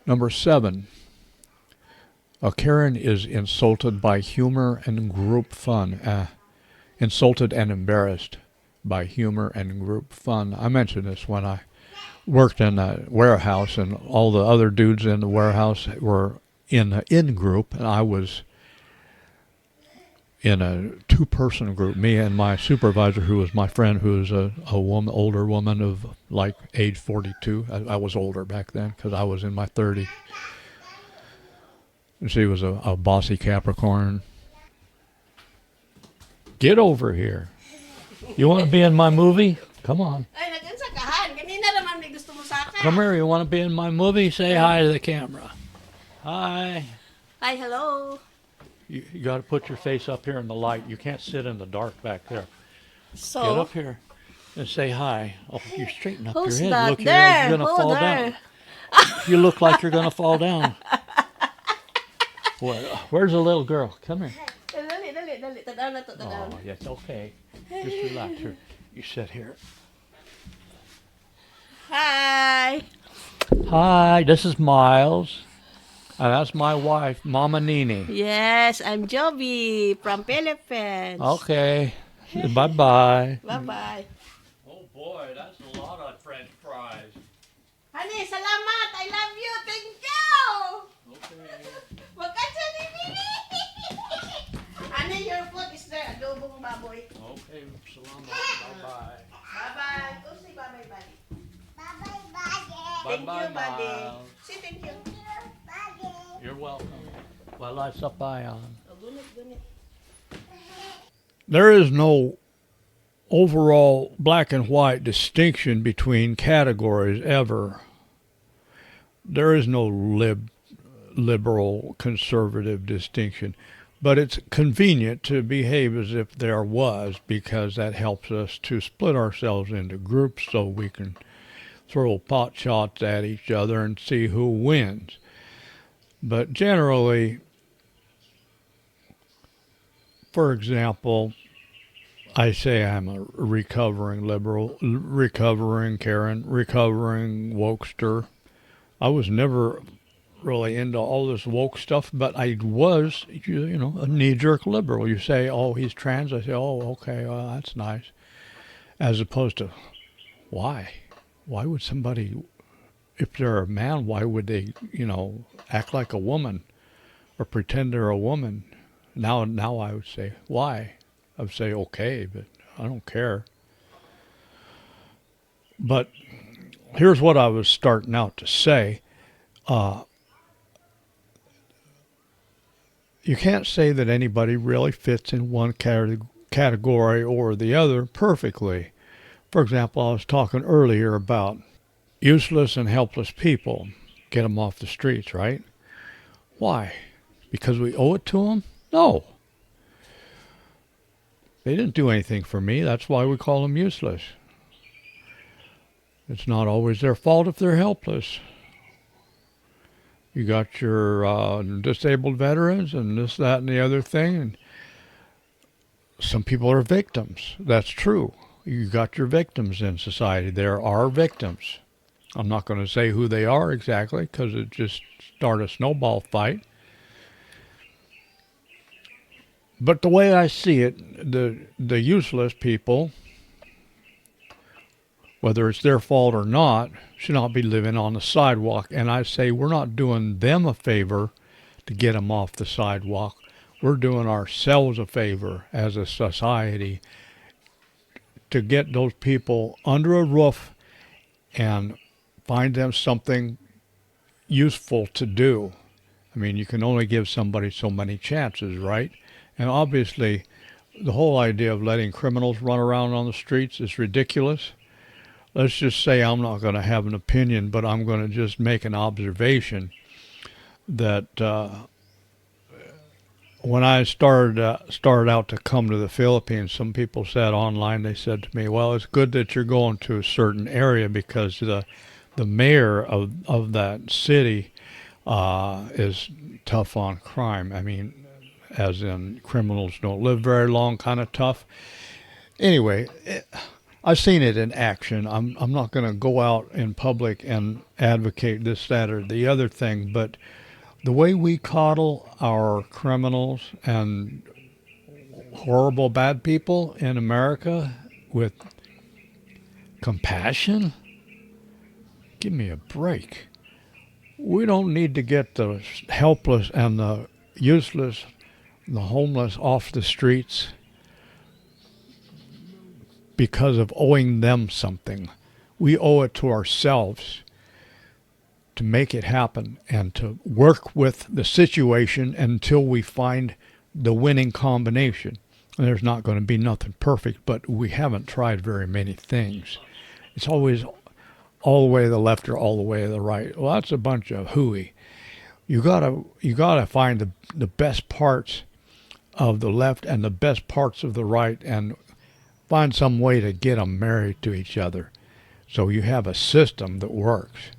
Number 7. A Karen is insulted by humor and group fun. Insulted and embarrassed by humor and group fun. I mentioned this when I worked in a warehouse, and all the other dudes in the warehouse were in an in-group, and I was in a 2-person group, me and my supervisor, who was my friend, who was a woman, older woman of like age 42. I was older back then because I was in my 30s. And she was a bossy Capricorn. Get over here. You want to be in my movie? Come on. Come here, you want to be in my movie? Say hi to the camera. Hi. Hi, hello. You got to put your face up here in the light. You can't sit in the dark back there. So, get up here and say hi. Oh, you straighten up your who's head. that Look, there? you're going to fall down. You look like you're going to fall down. Where's the little girl? Come here. Oh, yes, okay. Just relax. You sit here. Hi. Hi, this is Miles. And that's my wife, Mama Nini. Yes, I'm Joby from Philippines. Okay. Bye-bye. Bye-bye. Oh boy, that's a lot of French fries. Honey, salamat. I love you. Thank you. Okay. Magkatsa ni Nini. Honey, your food is there. Adobong baboy. Okay, salamat. Bye-bye. Bye-bye. Oh, say bye-bye, buddy. Bye-bye, buddy. Thank Bye-bye, you, buddy. Miles. Say thank you. Buddy. You're welcome. Wala sa bayan. Oh, gunit. There is no overall black and white distinction between categories ever. There is no liberal conservative distinction, but it's convenient to behave as if there was, because that helps us to split ourselves into groups so we can throw pot shots at each other and see who wins. But generally, for example, I say I'm a recovering liberal, recovering Karen, recovering wokester. I was never really into all this woke stuff, but I was, a knee-jerk liberal. You say, oh, he's trans. I say, oh, okay, well, that's nice. As opposed to, why? Why would somebody, if they're a man, why would they, act like a woman or pretend they're a woman? Now I would say, why? I would say, okay, but I don't care. But here's what I was starting out to say. You can't say that anybody really fits in one category or the other perfectly. For example, I was talking earlier about useless and helpless people. Get them off the streets, right? Why? Because we owe it to them? No. They didn't do anything for me. That's why we call them useless. It's not always their fault if they're helpless. You got your disabled veterans and this, that, and the other thing. And some people are victims. That's true. You got your victims in society. There are victims. I'm not going to say who they are exactly because it just started a snowball fight. But the way I see it, the useless people, whether it's their fault or not, should not be living on the sidewalk. And I say we're not doing them a favor to get them off the sidewalk. We're doing ourselves a favor as a society to get those people under a roof and find them something useful to do. I mean, you can only give somebody so many chances, right? And obviously, the whole idea of letting criminals run around on the streets is ridiculous. Let's just say I'm not going to have an opinion, but I'm going to just make an observation that when I started out to come to the Philippines, some people said online, they said to me, well, it's good that you're going to a certain area because the mayor of that city is tough on crime. I mean, as in criminals don't live very long, kind of tough. Anyway, I've seen it in action. I'm not going to go out in public and advocate this, that, or the other thing, but the way we coddle our criminals and horrible bad people in America with compassion, give me a break. We don't need to get the helpless and the useless, the homeless off the streets because of owing them something. We owe it to ourselves to make it happen and to work with the situation until we find the winning combination. And there's not going to be nothing perfect, but we haven't tried very many things. It's always all the way to the left or all the way to the right. Well, that's a bunch of hooey. You gotta find the best parts of the left and the best parts of the right and find some way to get them married to each other so you have a system that works.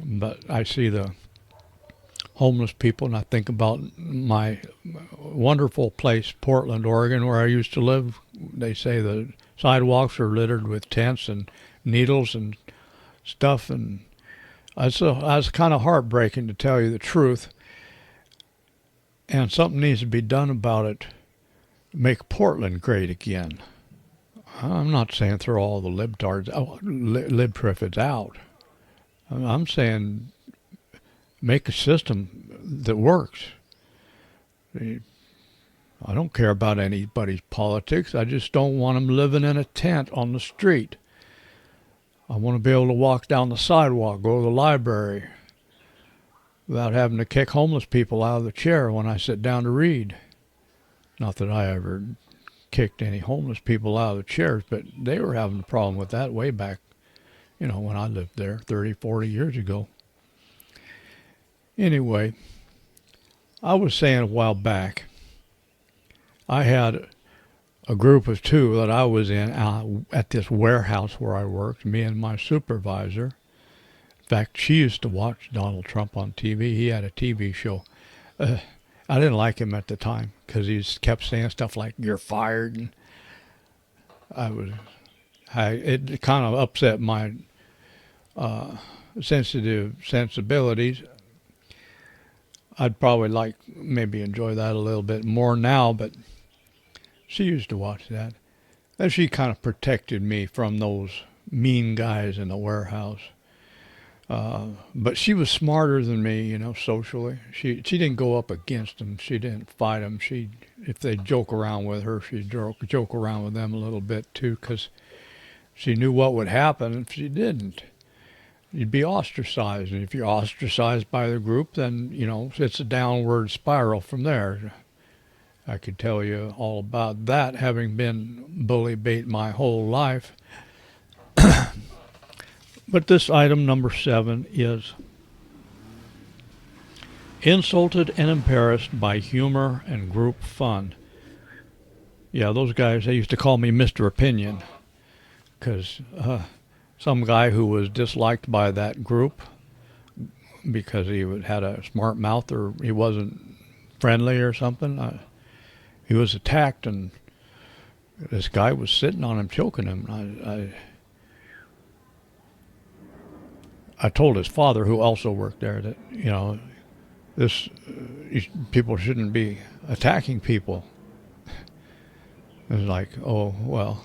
But I see the homeless people and I think about my wonderful place, Portland, Oregon, where I used to live. They say the Sidewalks are littered with tents and needles and stuff, and I was kind of heartbreaking, to tell you the truth. And something needs to be done about it. Make Portland great again. I'm not saying throw all the libtriffids out. I'm saying make a system that works. I don't care about anybody's politics. I just don't want them living in a tent on the street. I want to be able to walk down the sidewalk, go to the library, without having to kick homeless people out of the chair when I sit down to read. Not that I ever kicked any homeless people out of the chairs, but they were having a problem with that way back, when I lived there 30, 40 years ago. Anyway, I was saying a while back, I had a group of 2 that I was in at this warehouse where I worked, me and my supervisor. In fact, she used to watch Donald Trump on TV. He had a TV show. I didn't like him at the time because he kept saying stuff like, "You're fired." And it kind of upset my sensitive sensibilities. I'd probably maybe enjoy that a little bit more now, but she used to watch that. And she kind of protected me from those mean guys in the warehouse. But she was smarter than me, socially. She didn't go up against them. She didn't fight them. If they joke around with her, she'd joke around with them a little bit too, because she knew what would happen if she didn't. You'd be ostracized, and if you're ostracized by the group, then it's a downward spiral from there. I could tell you all about that, having been bully bait my whole life. But this item number 7 is insulted and embarrassed by humor and group fun. Yeah, those guys, they used to call me Mr. Opinion, because some guy who was disliked by that group because he had a smart mouth or he wasn't friendly or something, he was attacked, and this guy was sitting on him, choking him. I told his father, who also worked there, that people shouldn't be attacking people. It was like, "Oh, well,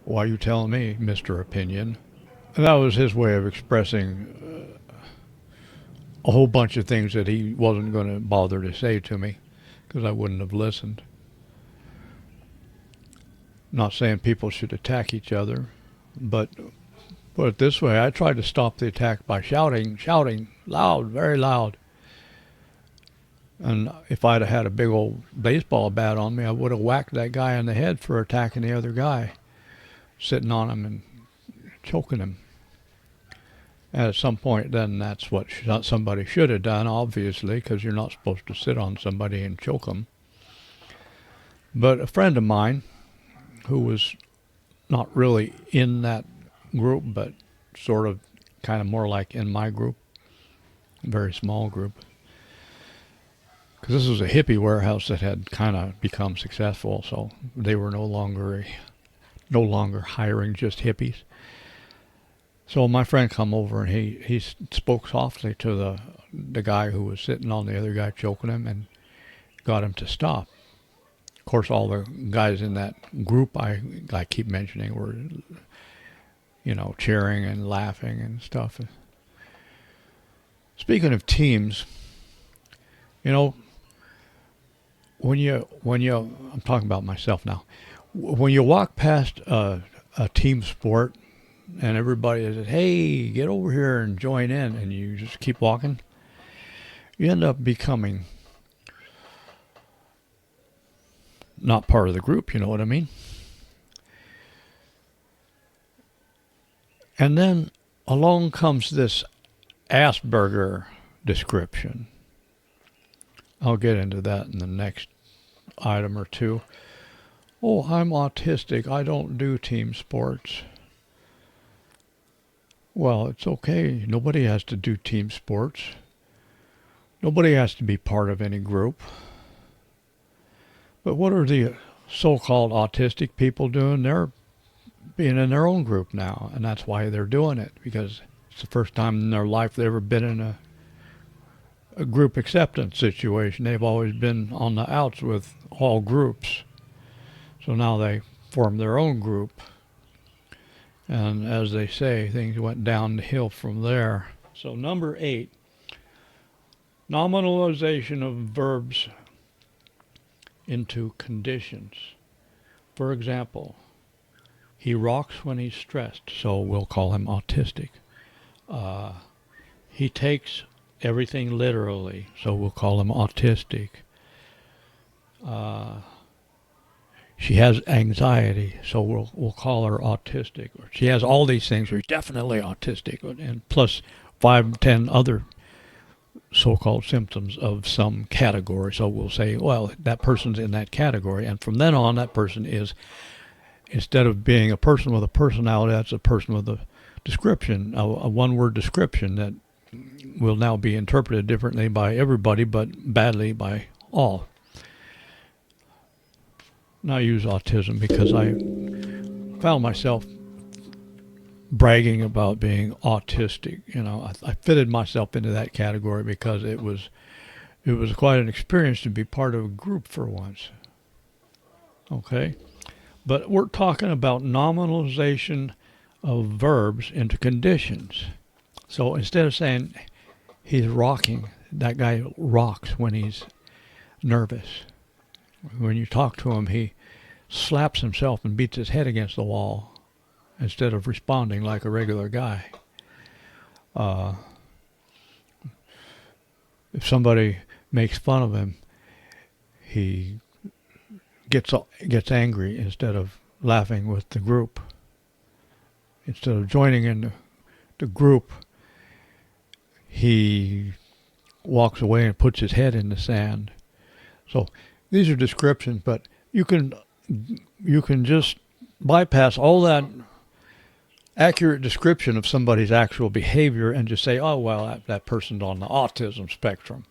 why are you telling me, Mr. Opinion?" And that was his way of expressing a whole bunch of things that he wasn't going to bother to say to me, because I wouldn't have listened. Not saying people should attack each other, but put it this way, I tried to stop the attack by shouting loud, very loud. And if I'd have had a big old baseball bat on me, I would have whacked that guy in the head for attacking the other guy, sitting on him and choking him. And at some point, then that's what somebody should have done, obviously, because you're not supposed to sit on somebody and choke them. But a friend of mine, who was not really in that group, but sort of kind of more like in my group, a very small group, because this was a hippie warehouse that had kind of become successful, so they were no longer hiring just hippies. So my friend come over and he spoke softly to the guy who was sitting on the other guy choking him and got him to stop. Of course, all the guys in that group I keep mentioning were, cheering and laughing and stuff. Speaking of teams, when you I'm talking about myself now. When you walk past a team sport and everybody says, "Hey, get over here and join in," and you just keep walking, you end up becoming not part of the group, you know what I mean? And then along comes this Assburger description. I'll get into that in the next item or two. "Oh, I'm autistic. I don't do team sports." Well, it's okay. Nobody has to do team sports. Nobody has to be part of any group. But what are the so-called autistic people doing? They're being in their own group now, and that's why they're doing it, because it's the first time in their life they've ever been in a group acceptance situation. They've always been on the outs with all groups. So now they form their own group. And as they say, things went downhill from there. So number 8, nominalization of verbs into conditions. For example, he rocks when he's stressed, so we'll call him autistic. He takes everything literally, so we'll call him autistic. She has anxiety, so we'll call her autistic. Or she has all these things, so she's definitely autistic, and plus 5, 10 other so-called symptoms of some category. So we'll say, well, that person's in that category, and from then on, that person is, instead of being a person with a personality, that's a person with a description, a one-word description that will now be interpreted differently by everybody, but badly by all. And I use autism because I found myself bragging about being autistic. You know, I fitted myself into that category because it was quite an experience to be part of a group for once. Okay? But we're talking about nominalization of verbs into conditions. So instead of saying he's rocking, that guy rocks when he's nervous. When you talk to him, he slaps himself and beats his head against the wall instead of responding like a regular guy. If somebody makes fun of him, he gets angry instead of laughing with the group. Instead of joining in the group, he walks away and puts his head in the sand. So these are descriptions, but you can just bypass all that accurate description of somebody's actual behavior and just say, oh, well, that person's on the autism spectrum,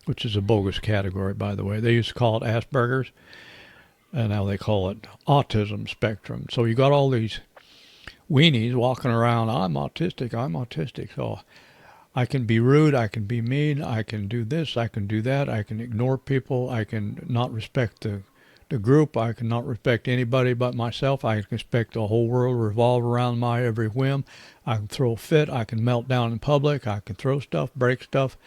which is a bogus category, by the way. They used to call it Assburgers, and now they call it autism spectrum. So you got all these weenies walking around, I'm autistic, so I can be rude, I can be mean, I can do this, I can do that, I can ignore people, I can not respect the group, I can not respect anybody but myself, I can expect the whole world to revolve around my every whim, I can throw a fit, I can melt down in public, I can throw stuff, break stuff,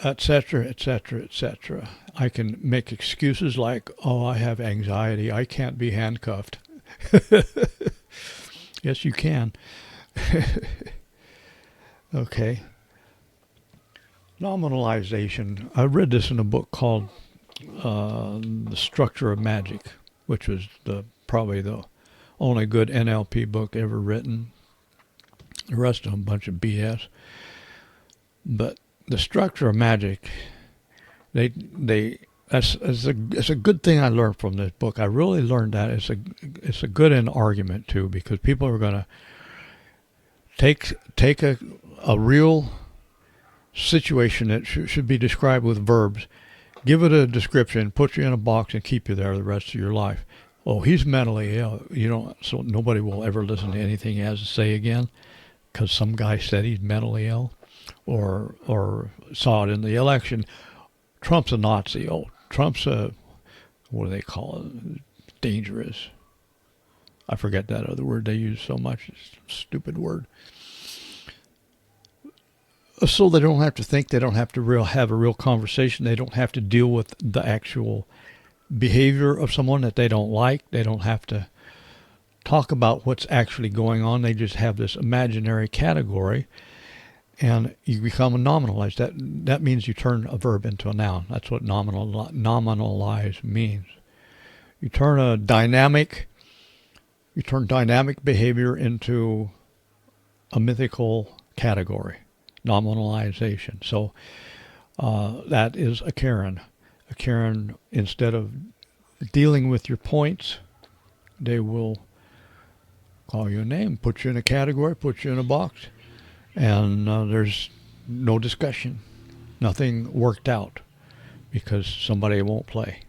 etc., etc., etc. I can make excuses like, oh, I have anxiety, I can't be handcuffed. Yes, you can. Okay. Nominalization. I read this in a book called The Structure of Magic, which was probably the only good NLP book ever written. The rest of them a bunch of BS. But The Structure of Magic, it's a good thing I learned from this book. I really learned that it's a good in argument too, because people are going to take a real situation that should be described with verbs, give it a description, put you in a box, and keep you there the rest of your life. Oh, he's mentally ill. So nobody will ever listen to anything he has to say again, because some guy said he's mentally ill, or saw it in the election. Trump's a Nazi. Oh, Trump's what do they call it? Dangerous. I forget that other word they use so much. It's a stupid word. So they don't have to think. They don't have to have a real conversation. They don't have to deal with the actual behavior of someone that they don't like. They don't have to talk about what's actually going on. They just have this imaginary category, and you become a nominalized. That means you turn a verb into a noun. That's what nominalize means. You turn dynamic behavior into a mythical category, nominalization. So that is a Karen. A Karen, instead of dealing with your points, they will call you a name, put you in a category, put you in a box, and there's no discussion. Nothing worked out because somebody won't play.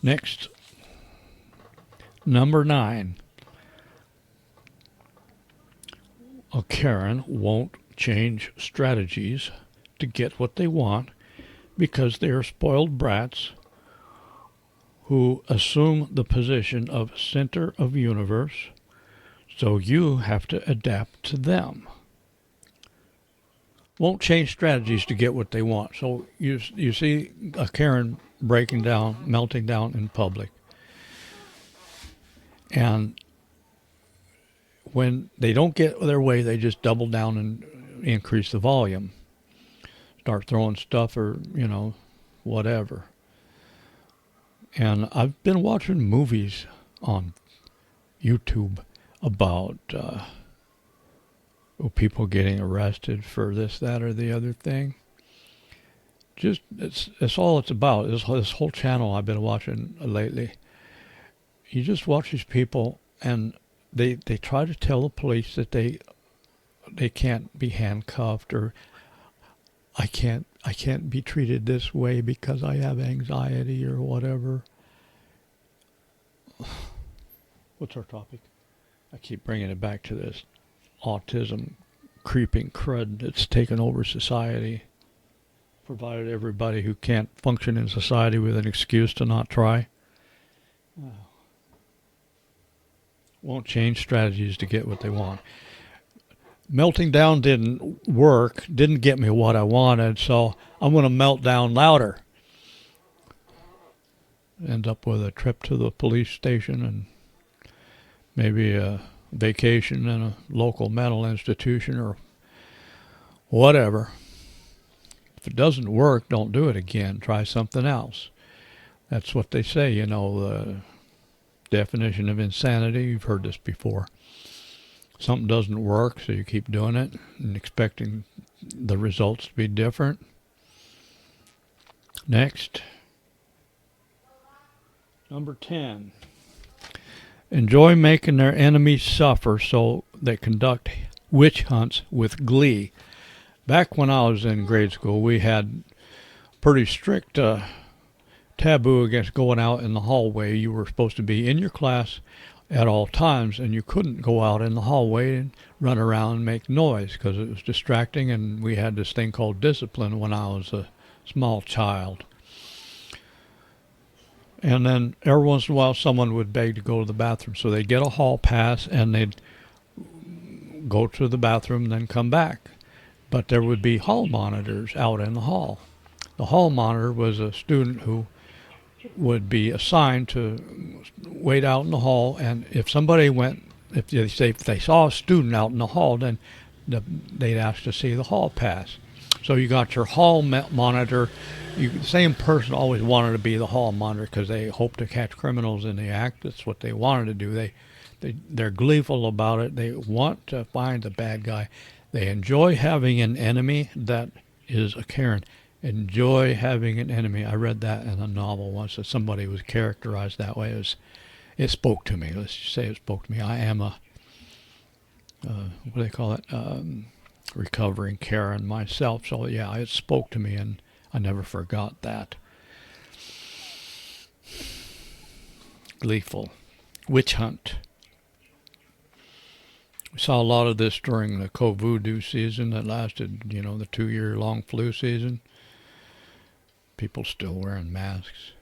Next, Number 9. A Karen won't change strategies to get what they want because they are spoiled brats who assume the position of center of universe, so you have to adapt to them. Won't change strategies to get what they want. So you see a Karen breaking down, melting down in public. And when they don't get their way, they just double down and increase the volume. Start throwing stuff or, whatever. And I've been watching movies on YouTube about people getting arrested for this, that, or the other thing. Just it's all it's about. This whole channel I've been watching lately. You just watch these people, and they try to tell the police that they can't be handcuffed, or I can't be treated this way because I have anxiety or whatever. What's our topic? I keep bringing it back to this autism creeping crud that's taken over society, provided everybody who can't function in society with an excuse to not try. Won't change strategies to get what they want. Melting down didn't work, didn't get me what I wanted, so I'm going to melt down louder. End up with a trip to the police station and maybe a vacation in a local mental institution or whatever. If it doesn't work, don't do it again. Try something else. That's what they say, the definition of insanity. You've heard this before. Something doesn't work, so you keep doing it and expecting the results to be different. Next. Number 10. Enjoy making their enemies suffer, so they conduct witch hunts with glee. Back when I was in grade school, we had pretty strict taboo against going out in the hallway. You were supposed to be in your class at all times, and you couldn't go out in the hallway and run around and make noise because it was distracting, and we had this thing called discipline when I was a small child. And then every once in a while someone would beg to go to the bathroom, so they'd get a hall pass and they'd go to the bathroom and then come back. But there would be hall monitors out in the hall. The hall monitor was a student who would be assigned to wait out in the hall, and if somebody if they saw a student out in the hall, then they'd ask to see the hall pass. So you got your hall monitor. The same person always wanted to be the hall monitor because they hoped to catch criminals in the act. That's what they wanted to do. They're gleeful about it. They want to find the bad guy. They enjoy having an enemy that is a Karen. Enjoy having an enemy. I read that in a novel once that somebody was characterized that way. It spoke to me. Let's just say it spoke to me. I am a, what do they call it? Recovering Karen myself. So yeah, it spoke to me, and I never forgot that. Gleeful. Witch hunt. We saw a lot of this during the voodoo season that lasted, the 2-year-long flu season. People still wearing masks.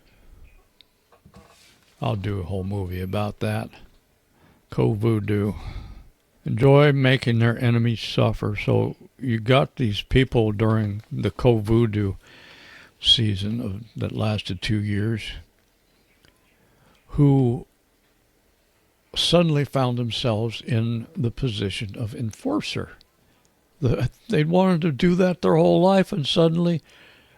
I'll do a whole movie about that. Voodoo. Enjoy making their enemies suffer. So you got these people during the voodoo season that lasted 2 years who suddenly found themselves in the position of enforcer. They'd wanted to do that their whole life, and suddenly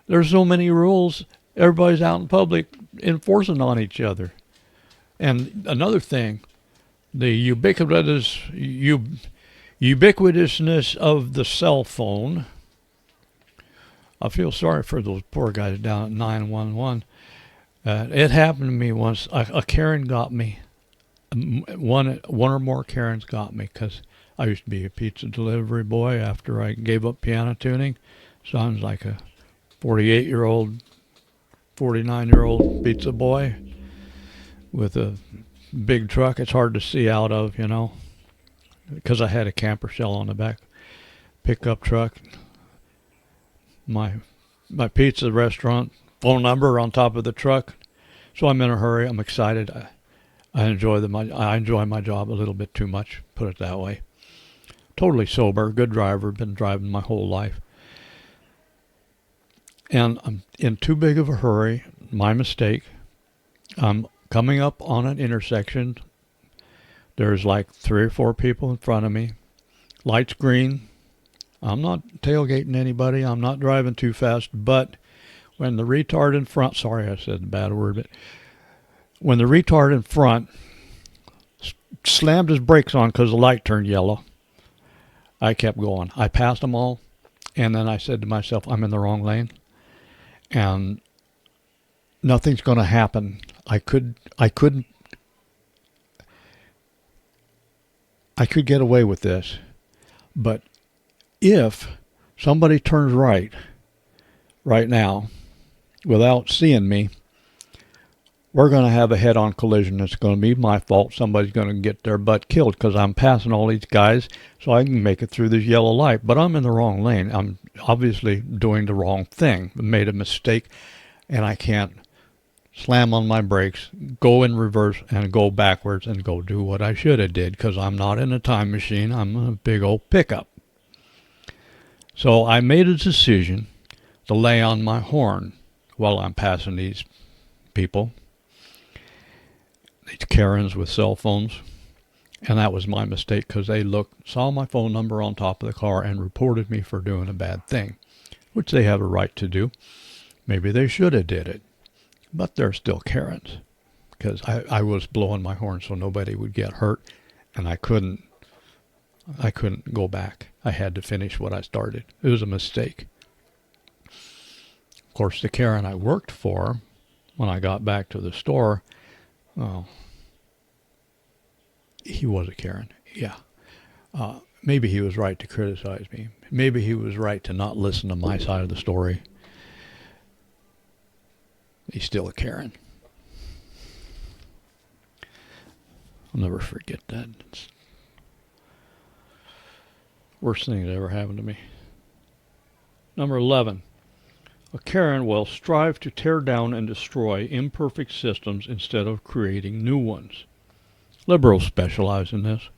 there's so many rules, everybody's out in public enforcing on each other. And another thing, the ubiquitousness of the cell phone. I feel sorry for those poor guys down at 911. It happened to me once. A Karen got me. One or more Karens got me because I used to be a pizza delivery boy after I gave up piano tuning. Sounds like a 48-year-old, 49-year-old pizza boy with a big truck. It's hard to see out of, you know, because I had a camper shell on the back. Pickup truck. My pizza restaurant phone number on top of the truck. So I'm in a hurry. I'm excited. I enjoy my job a little bit too much, put it that way. Totally sober, good driver, been driving my whole life. And I'm in too big of a hurry, my mistake. I'm coming up on an intersection. There's like 3 or 4 people in front of me. Light's green. I'm not tailgating anybody. I'm not driving too fast. But when the retard in front, sorry I said a bad word, but when the retard in front slammed his brakes on because the light turned yellow, I kept going. I passed them all. And then I said to myself, I'm in the wrong lane. And nothing's going to happen. I could get away with this, but if somebody turns right now without seeing me, we're going to have a head-on collision. It's going to be my fault. Somebody's going to get their butt killed because I'm passing all these guys so I can make it through this yellow light. But I'm in the wrong lane. I'm obviously doing the wrong thing. I made a mistake, and I can't slam on my brakes, go in reverse, and go backwards and go do what I should have did because I'm not in a time machine. I'm a big old pickup. So I made a decision to lay on my horn while I'm passing these people, these Karens with cell phones. And that was my mistake because they saw my phone number on top of the car and reported me for doing a bad thing, which they have a right to do. Maybe they should have did it, but they're still Karens because I was blowing my horn so nobody would get hurt, and I couldn't go back. I had to finish what I started. It was a mistake. Of course, the Karen I worked for, when I got back to the store, well, he was a Karen, yeah. Maybe he was right to criticize me. Maybe he was right to not listen to my side of the story. He's still a Karen. I'll never forget that. It's the worst thing that ever happened to me. Number 11. A Karen will strive to tear down and destroy imperfect systems instead of creating new ones. Liberals specialize in this.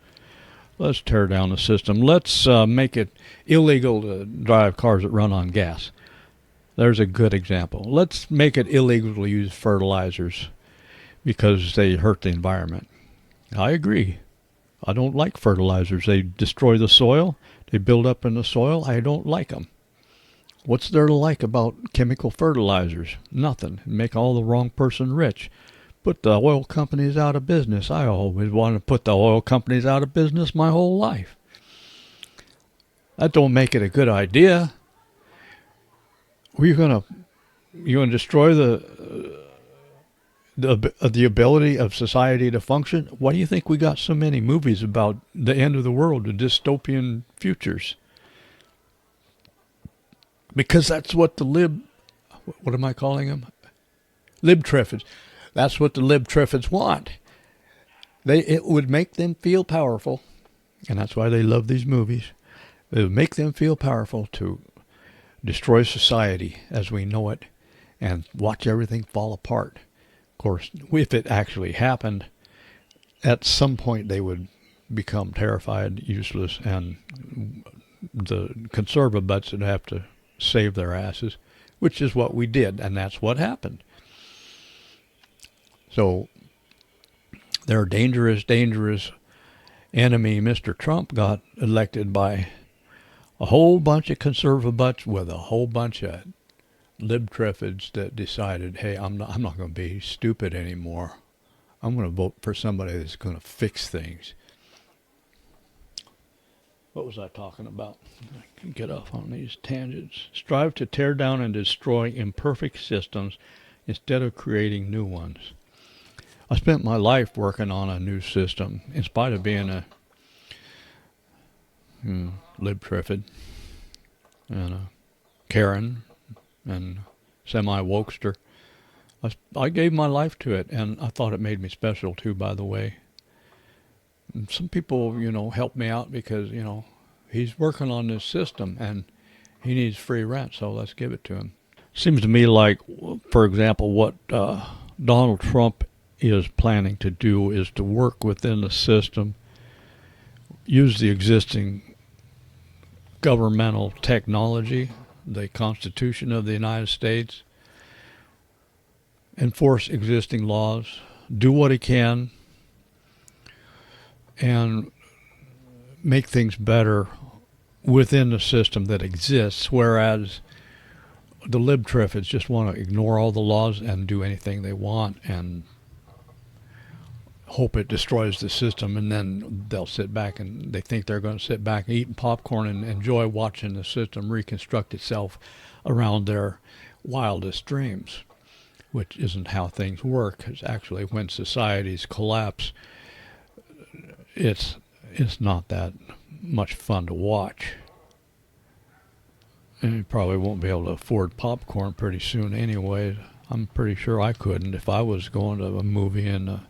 Let's tear down the system. Let's make it illegal to drive cars that run on gas. There's a good example. Let's make it illegal to use fertilizers because they hurt the environment. I agree. I don't like fertilizers. They destroy the soil. They build up in the soil. I don't like them. What's there to like about chemical fertilizers? Nothing. Make all the wrong person rich. Put the oil companies out of business. I always wanted to put the oil companies out of business my whole life. That don't make it a good idea. You're gonna destroy the ability of society to function. Why do you think we got so many movies about the end of the world, the dystopian futures? Because that's what what am I calling them? Libtriffids. That's what the libtriffids want. It would make them feel powerful, and that's why they love these movies. It would make them feel powerful to destroy society as we know it and watch everything fall apart. Of course, if it actually happened, at some point they would become terrified, useless, and the conserv-a-butts would have to save their asses, which is what we did, and that's what happened. So their dangerous, dangerous enemy, Mr. Trump, got elected by a whole bunch of conserv-a-butts with a whole bunch of libtriffids that decided, hey, I'm not going to be stupid anymore. I'm going to vote for somebody that's going to fix things. What was I talking about? I can get off on these tangents. Strive to tear down and destroy imperfect systems instead of creating new ones. I spent my life working on a new system, in spite of being a libtriffid and a Karen and semi-wokester. I gave my life to it, and I thought it made me special too, by the way. And some people, help me out because, he's working on this system and he needs free rent, so let's give it to him. Seems to me like, for example, what Donald Trump is planning to do is to work within the system, use the existing governmental technology, the Constitution of the United States, enforce existing laws, do what he can, and make things better within the system that exists, whereas the libtriffids just want to ignore all the laws and do anything they want and hope it destroys the system, and then they'll sit back and they think they're going to sit back and eat popcorn and enjoy watching the system reconstruct itself around their wildest dreams, which isn't how things work. It's actually when societies collapse, it's not that much fun to watch. And you probably won't be able to afford popcorn pretty soon anyway. I'm pretty sure I couldn't if I was going to a movie in the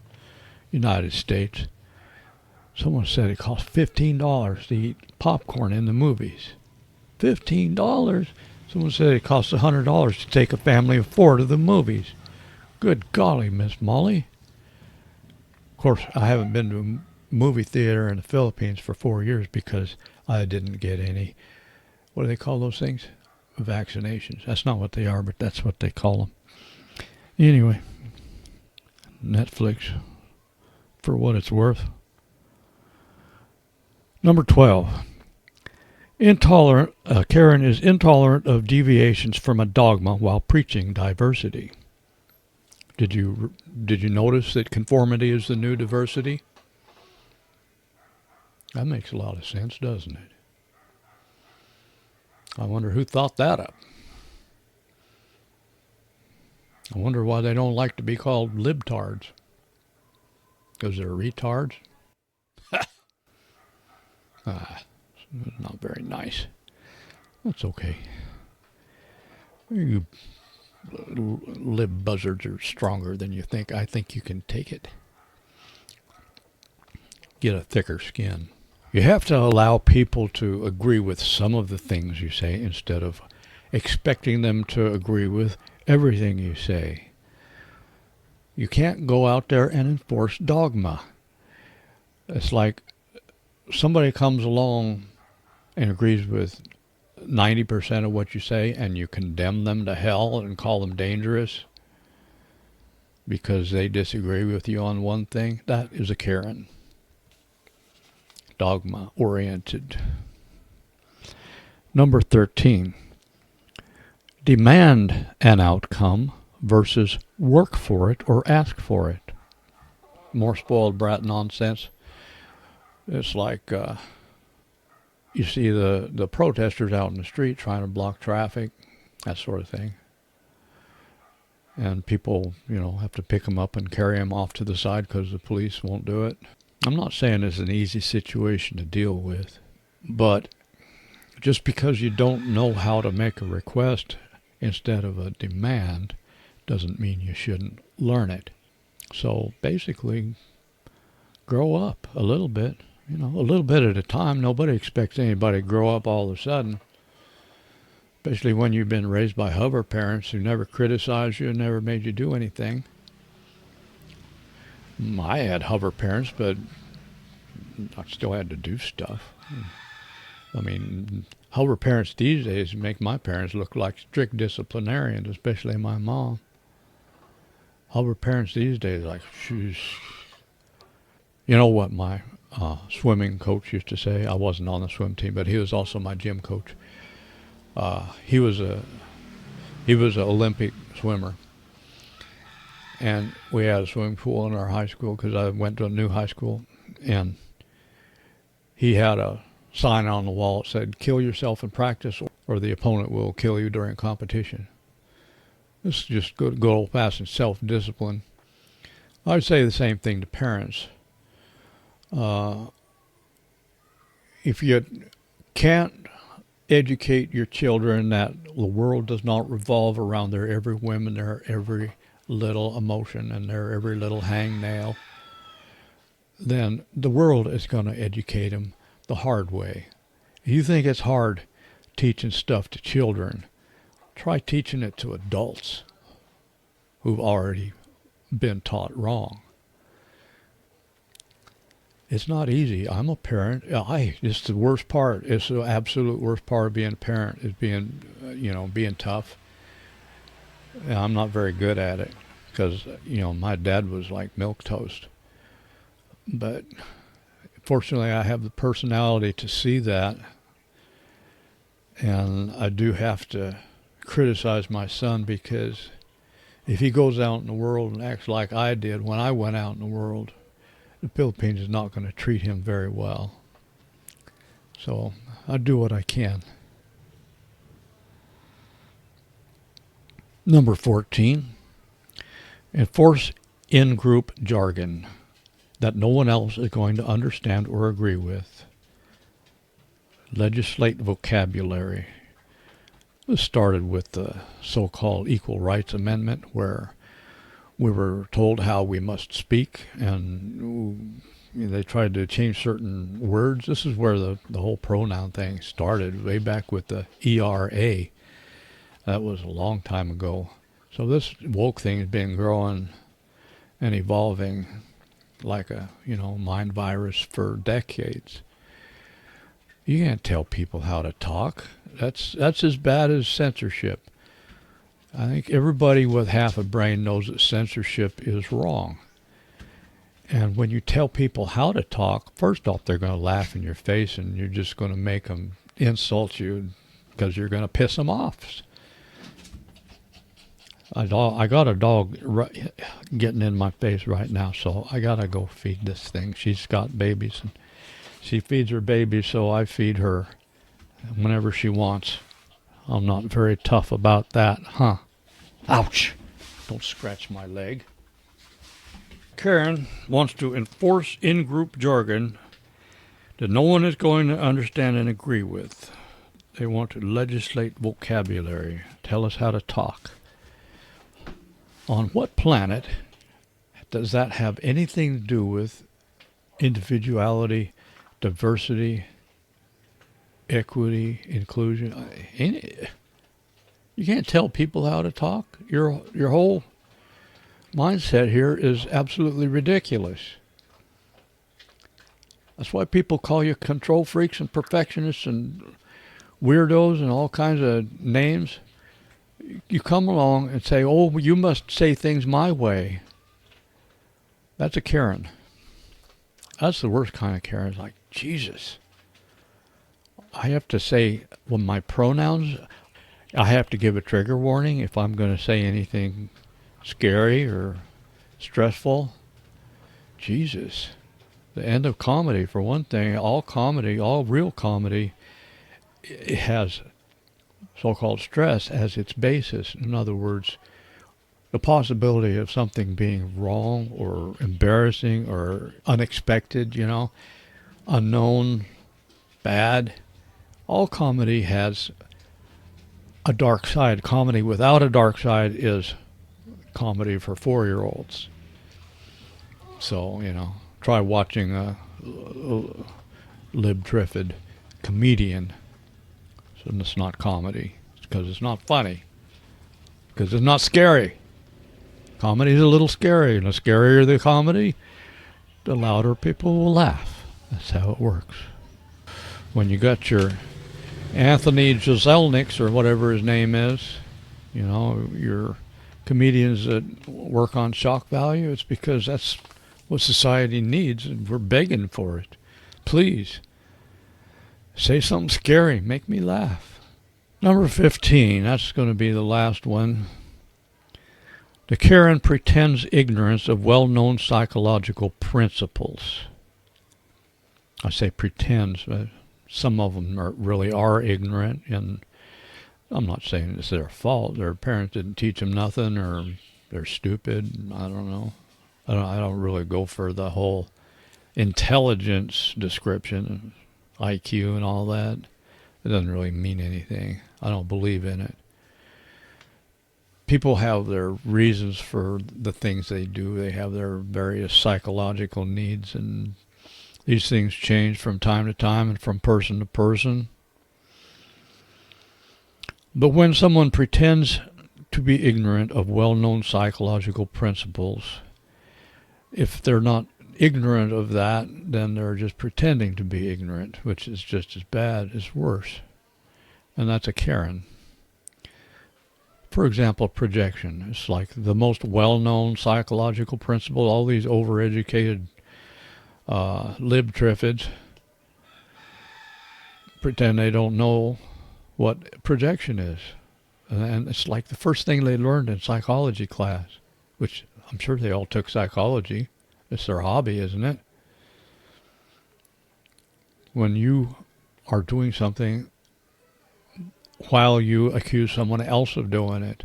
United States. Someone said it costs $15 to eat popcorn in the movies. $15? Someone said it costs $100 to take a family of 4 to the movies. Good golly, Miss Molly. Of course, I haven't been to a movie theater in the Philippines for 4 years because I didn't get any, what do they call those things? Vaccinations. That's not what they are, but that's what they call them. Anyway, Netflix, for what it's worth. Number 12. Karen is intolerant of deviations from a dogma while preaching diversity. Did you notice that conformity is the new diversity? That makes a lot of sense, doesn't it? I wonder who thought that up. I wonder why they don't like to be called libtards. Because they're retards? Not very nice. That's okay. You lib buzzards are stronger than you think. I think you can take it. Get a thicker skin. You have to allow people to agree with some of the things you say instead of expecting them to agree with everything you say. You can't go out there and enforce dogma. It's like somebody comes along and agrees with 90% of what you say and you condemn them to hell and call them dangerous because they disagree with you on one thing. That is a Karen. Dogma oriented. Number 13. Demand an outcome versus work for it or ask for it. More spoiled brat nonsense. It's like you see the protesters out in the street trying to block traffic, that sort of thing. And people, have to pick them up and carry them off to the side because the police won't do it. I'm not saying it's an easy situation to deal with, but just because you don't know how to make a request instead of a demand doesn't mean you shouldn't learn it. So basically, grow up a little bit, a little bit at a time. Nobody expects anybody to grow up all of a sudden, especially when you've been raised by hover parents who never criticized you and never made you do anything. I had hover parents, but I still had to do stuff. I mean, hover parents these days make my parents look like strict disciplinarians, especially my mom. Hover parents these days, like, she's... You know what my swimming coach used to say? I wasn't on the swim team, but he was also my gym coach. He was an Olympic swimmer. And we had a swimming pool in our high school because I went to a new high school. And he had a sign on the wall that said, "Kill yourself in practice or the opponent will kill you during competition." This is just good old-fashioned self-discipline. I would say the same thing to parents. If you can't educate your children that the world does not revolve around their every whim and their every little emotion and their every little hangnail, then the world is going to educate them the hard way. If you think it's hard teaching stuff to children, try teaching it to adults who've already been taught wrong. It's not easy. I'm a parent. It's the worst part. It's the absolute worst part of being a parent is being, being tough. And I'm not very good at it because, my dad was like milquetoast. But fortunately, I have the personality to see that. And I do have to criticize my son because if he goes out in the world and acts like I did when I went out in the world, the Philippines is not going to treat him very well. So I do what I can. Number 14, enforce in-group jargon that no one else is going to understand or agree with. Legislate vocabulary. This started with the so-called Equal Rights Amendment, where we were told how we must speak, and they tried to change certain words. This is where the whole pronoun thing started, way back with the ERA. That was a long time ago. So this woke thing has been growing and evolving like a, mind virus for decades. You can't tell people how to talk. That's as bad as censorship. I think everybody with half a brain knows that censorship is wrong. And when you tell people how to talk, first off, they're going to laugh in your face and you're just going to make them insult you because you're going to piss them off. I got a dog getting in my face right now, so I got to go feed this thing. She's got babies, and she feeds her babies, so I feed her whenever she wants. I'm not very tough about that, huh? Ouch! Don't scratch my leg. Karen wants to enforce in-group jargon that no one is going to understand and agree with. They want to legislate vocabulary, tell us how to talk. On what planet does that have anything to do with individuality, diversity, equity, inclusion? You can't tell people how to talk. Your whole mindset here is absolutely ridiculous. That's why people call you control freaks and perfectionists and weirdos and all kinds of names. You come along and say, oh, you must say things my way. That's a Karen. That's the worst kind of Karen. It's like, Jesus. I have to say, well, my pronouns, I have to give a trigger warning if I'm going to say anything scary or stressful. Jesus. The end of comedy, for one thing. All real comedy, it has so-called stress as its basis. In other words, the possibility of something being wrong or embarrassing or unexpected, unknown, bad. All comedy has a dark side. Comedy without a dark side is comedy for 4-year-olds. So, try watching a libtriffid comedian. And it's not comedy. It's because it's not funny. Because it's not scary. Comedy is a little scary. And the scarier the comedy, the louder people will laugh. That's how it works. When you got your Anthony Jeselnik's or whatever his name is, your comedians that work on shock value, it's because that's what society needs, and we're begging for it. Please. Say something scary. Make me laugh. Number 15. That's going to be the last one. The Karen pretends ignorance of well-known psychological principles. I say pretends, but some of them really are ignorant, and I'm not saying it's their fault. Their parents didn't teach them nothing, or they're stupid. I don't know. I don't really go for the whole intelligence description. IQ and all that. It doesn't really mean anything. I don't believe in it. people have their reasons for the things they do. They have their various psychological needs, and these things change from time to time and from person to person. But when someone pretends to be ignorant of well-known psychological principles, if they're not ignorant of that, then they're just pretending to be ignorant, which is just as bad as worse. And that's a Karen. For example, projection. It's like the most well-known psychological principle. All these overeducated libtriffids pretend they don't know what projection is. And it's like the first thing they learned in psychology class, which I'm sure they all took psychology. It's their hobby, isn't it? When you are doing something while you accuse someone else of doing it.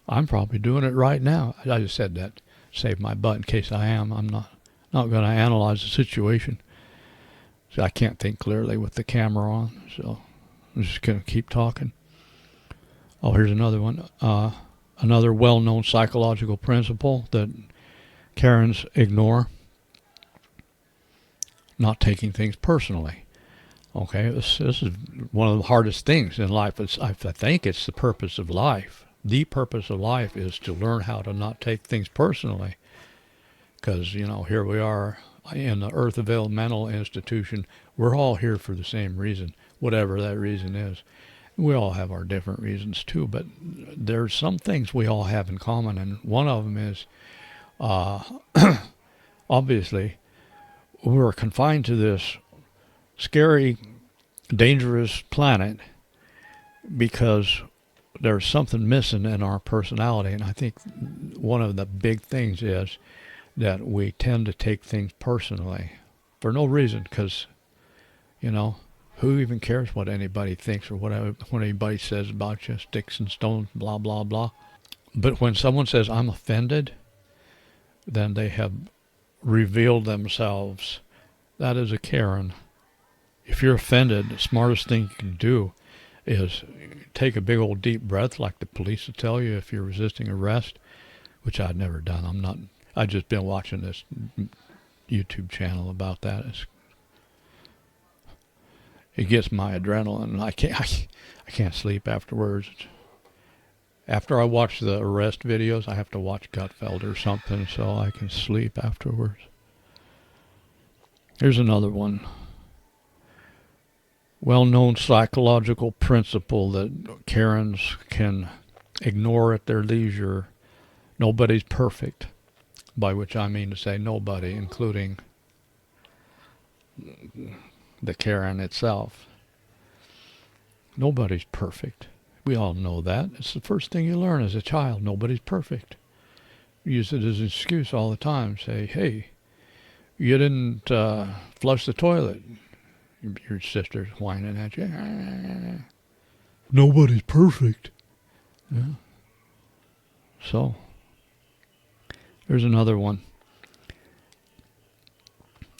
I'm probably doing it right now. I just said that, save my butt in case I am. I'm not going to analyze the situation. So I can't think clearly with the camera on, so I'm just going to keep talking. Oh, here's another one. Another well-known psychological principle that Karens ignore: not taking things personally. Okay, this is one of the hardest things in life. I think it's the purpose of life. The purpose of life is to learn how to not take things personally. Because, here we are in the Earthville Mental Institution. We're all here for the same reason, whatever that reason is. We all have our different reasons too, but there's some things we all have in common, and one of them is, obviously, we're confined to this scary, dangerous planet because there's something missing in our personality. And I think one of the big things is that we tend to take things personally for no reason, because, who even cares what anybody thinks or what anybody says about you, sticks and stones, blah, blah, blah. But when someone says, I'm offended, then they have revealed themselves. That is a Karen. If you're offended, the smartest thing you can do is take a big old deep breath, like the police will tell you if you're resisting arrest, which I've never done. I've just been watching this YouTube channel about that. It gets my adrenaline. I can't sleep afterwards. After I watch the arrest videos, I have to watch Gutfeld or something so I can sleep afterwards. Here's another one. Well-known psychological principle that Karens can ignore at their leisure. Nobody's perfect, by which I mean to say nobody, including the Karen itself. Nobody's perfect. We all know that. It's the first thing you learn as a child. Nobody's perfect. You use it as an excuse all the time. Say, hey, you didn't flush the toilet. Your sister's whining at you. Nobody's perfect. Yeah. So, there's another one.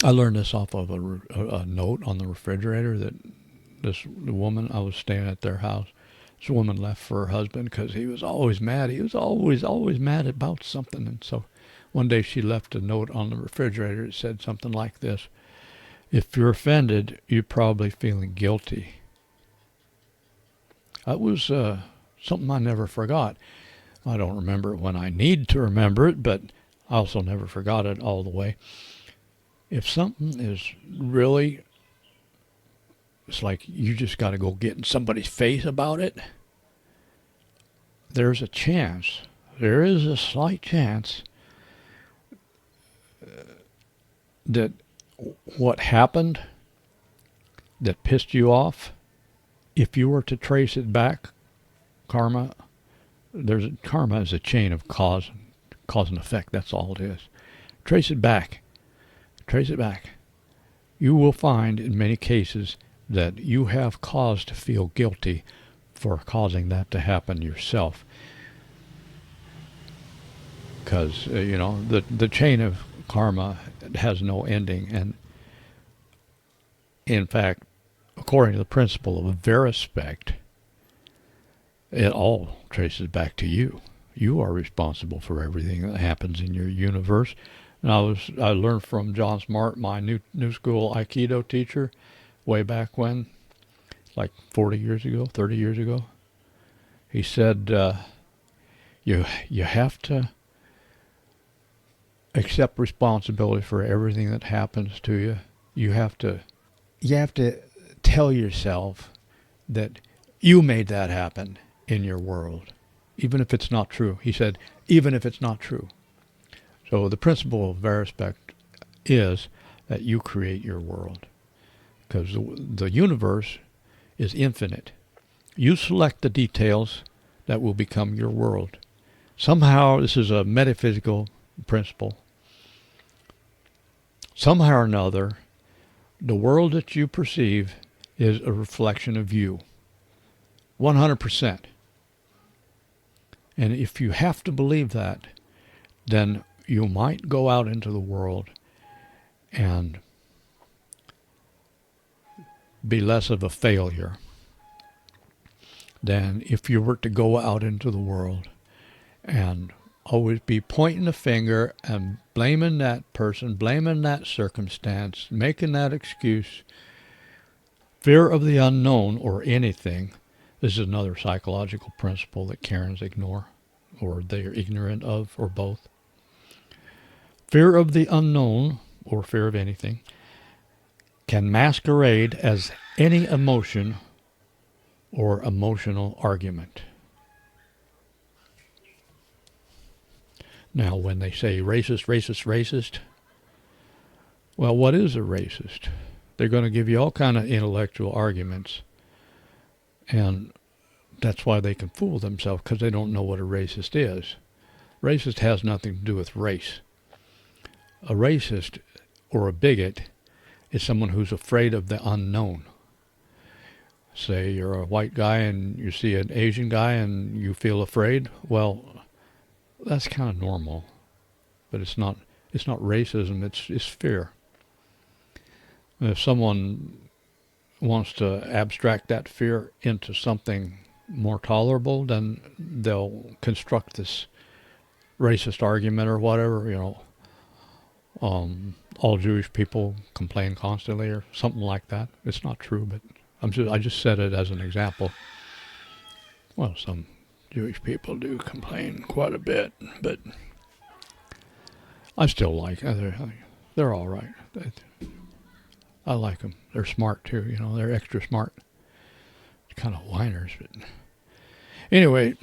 I learned this off of a note on the refrigerator that the woman, I was staying at their house. This woman left for her husband because he was always mad. He was always mad about something. And so one day she left a note on the refrigerator. It said something like this: if you're offended, you're probably feeling guilty. That was something I never forgot. I don't remember it when I need to remember it, but I also never forgot it all the way. If something is really, it's like you just got to go get in somebody's face about it, there is a slight chance that what happened that pissed you off, if you were to trace it back, karma is a chain of cause and effect. That's all it is. Trace it back. You will find in many cases that you have cause to feel guilty for causing that to happen yourself. Because, the chain of karma has no ending. And in fact, according to the principle of Veraspect, it all traces back to you. You are responsible for everything that happens in your universe. And I learned from John Smart, my new school Aikido teacher, way back when, like 40 years ago, 30 years ago. He said, you have to accept responsibility for everything that happens to you. You have to tell yourself that you made that happen in your world, even if it's not true. He said, even if it's not true. So the principle of Veraspect is that you create your world, because the universe is infinite. You select the details that will become your world. Somehow, this is a metaphysical principle. Somehow or another, the world that you perceive is a reflection of you. 100%. And if you have to believe that, then you might go out into the world and be less of a failure than if you were to go out into the world and always be pointing the finger and blaming that person, blaming that circumstance, making that excuse. Fear of the unknown or anything. This is another psychological principle that Karens ignore, or they're ignorant of, or both. Fear of the unknown, or fear of anything, can masquerade as any emotion or emotional argument. Now, when they say racist, racist, racist, well, what is a racist? They're going to give you all kind of intellectual arguments, and that's why they can fool themselves, because they don't know what a racist is. Racist has nothing to do with race. A racist or a bigot is someone who's afraid of the unknown. Say you're a white guy and you see an Asian guy and you feel afraid. Well, that's kind of normal, but it's not racism. It's fear. And if someone wants to abstract that fear into something more tolerable, then they'll construct this racist argument or whatever, all Jewish people complain constantly or something like that. It's not true, but I just said it as an example. Well, some Jewish people do complain quite a bit, but I still like them. They're all right. I like them. They're smart too, they're extra smart. It's kind of whiners, but anyway,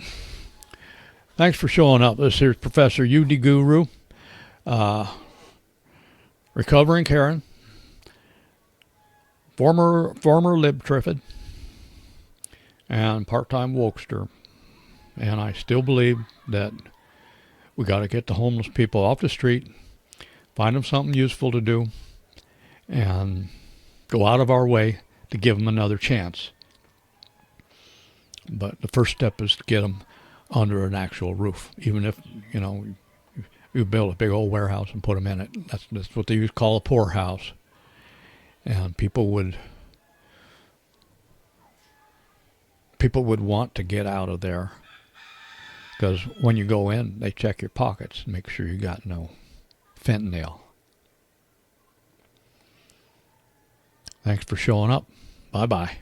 thanks for showing up. This here's Professor UD Guru, recovering Karen, former libtriffid, and part-time wokester. And I still believe that we got to get the homeless people off the street, find them something useful to do, and go out of our way to give them another chance. But the first step is to get them under an actual roof, even if, you build a big old warehouse and put them in it. That's what they used to call a poorhouse. And people would want to get out of there, because when you go in, they check your pockets and make sure you got no fentanyl. Thanks for showing up. Bye-bye.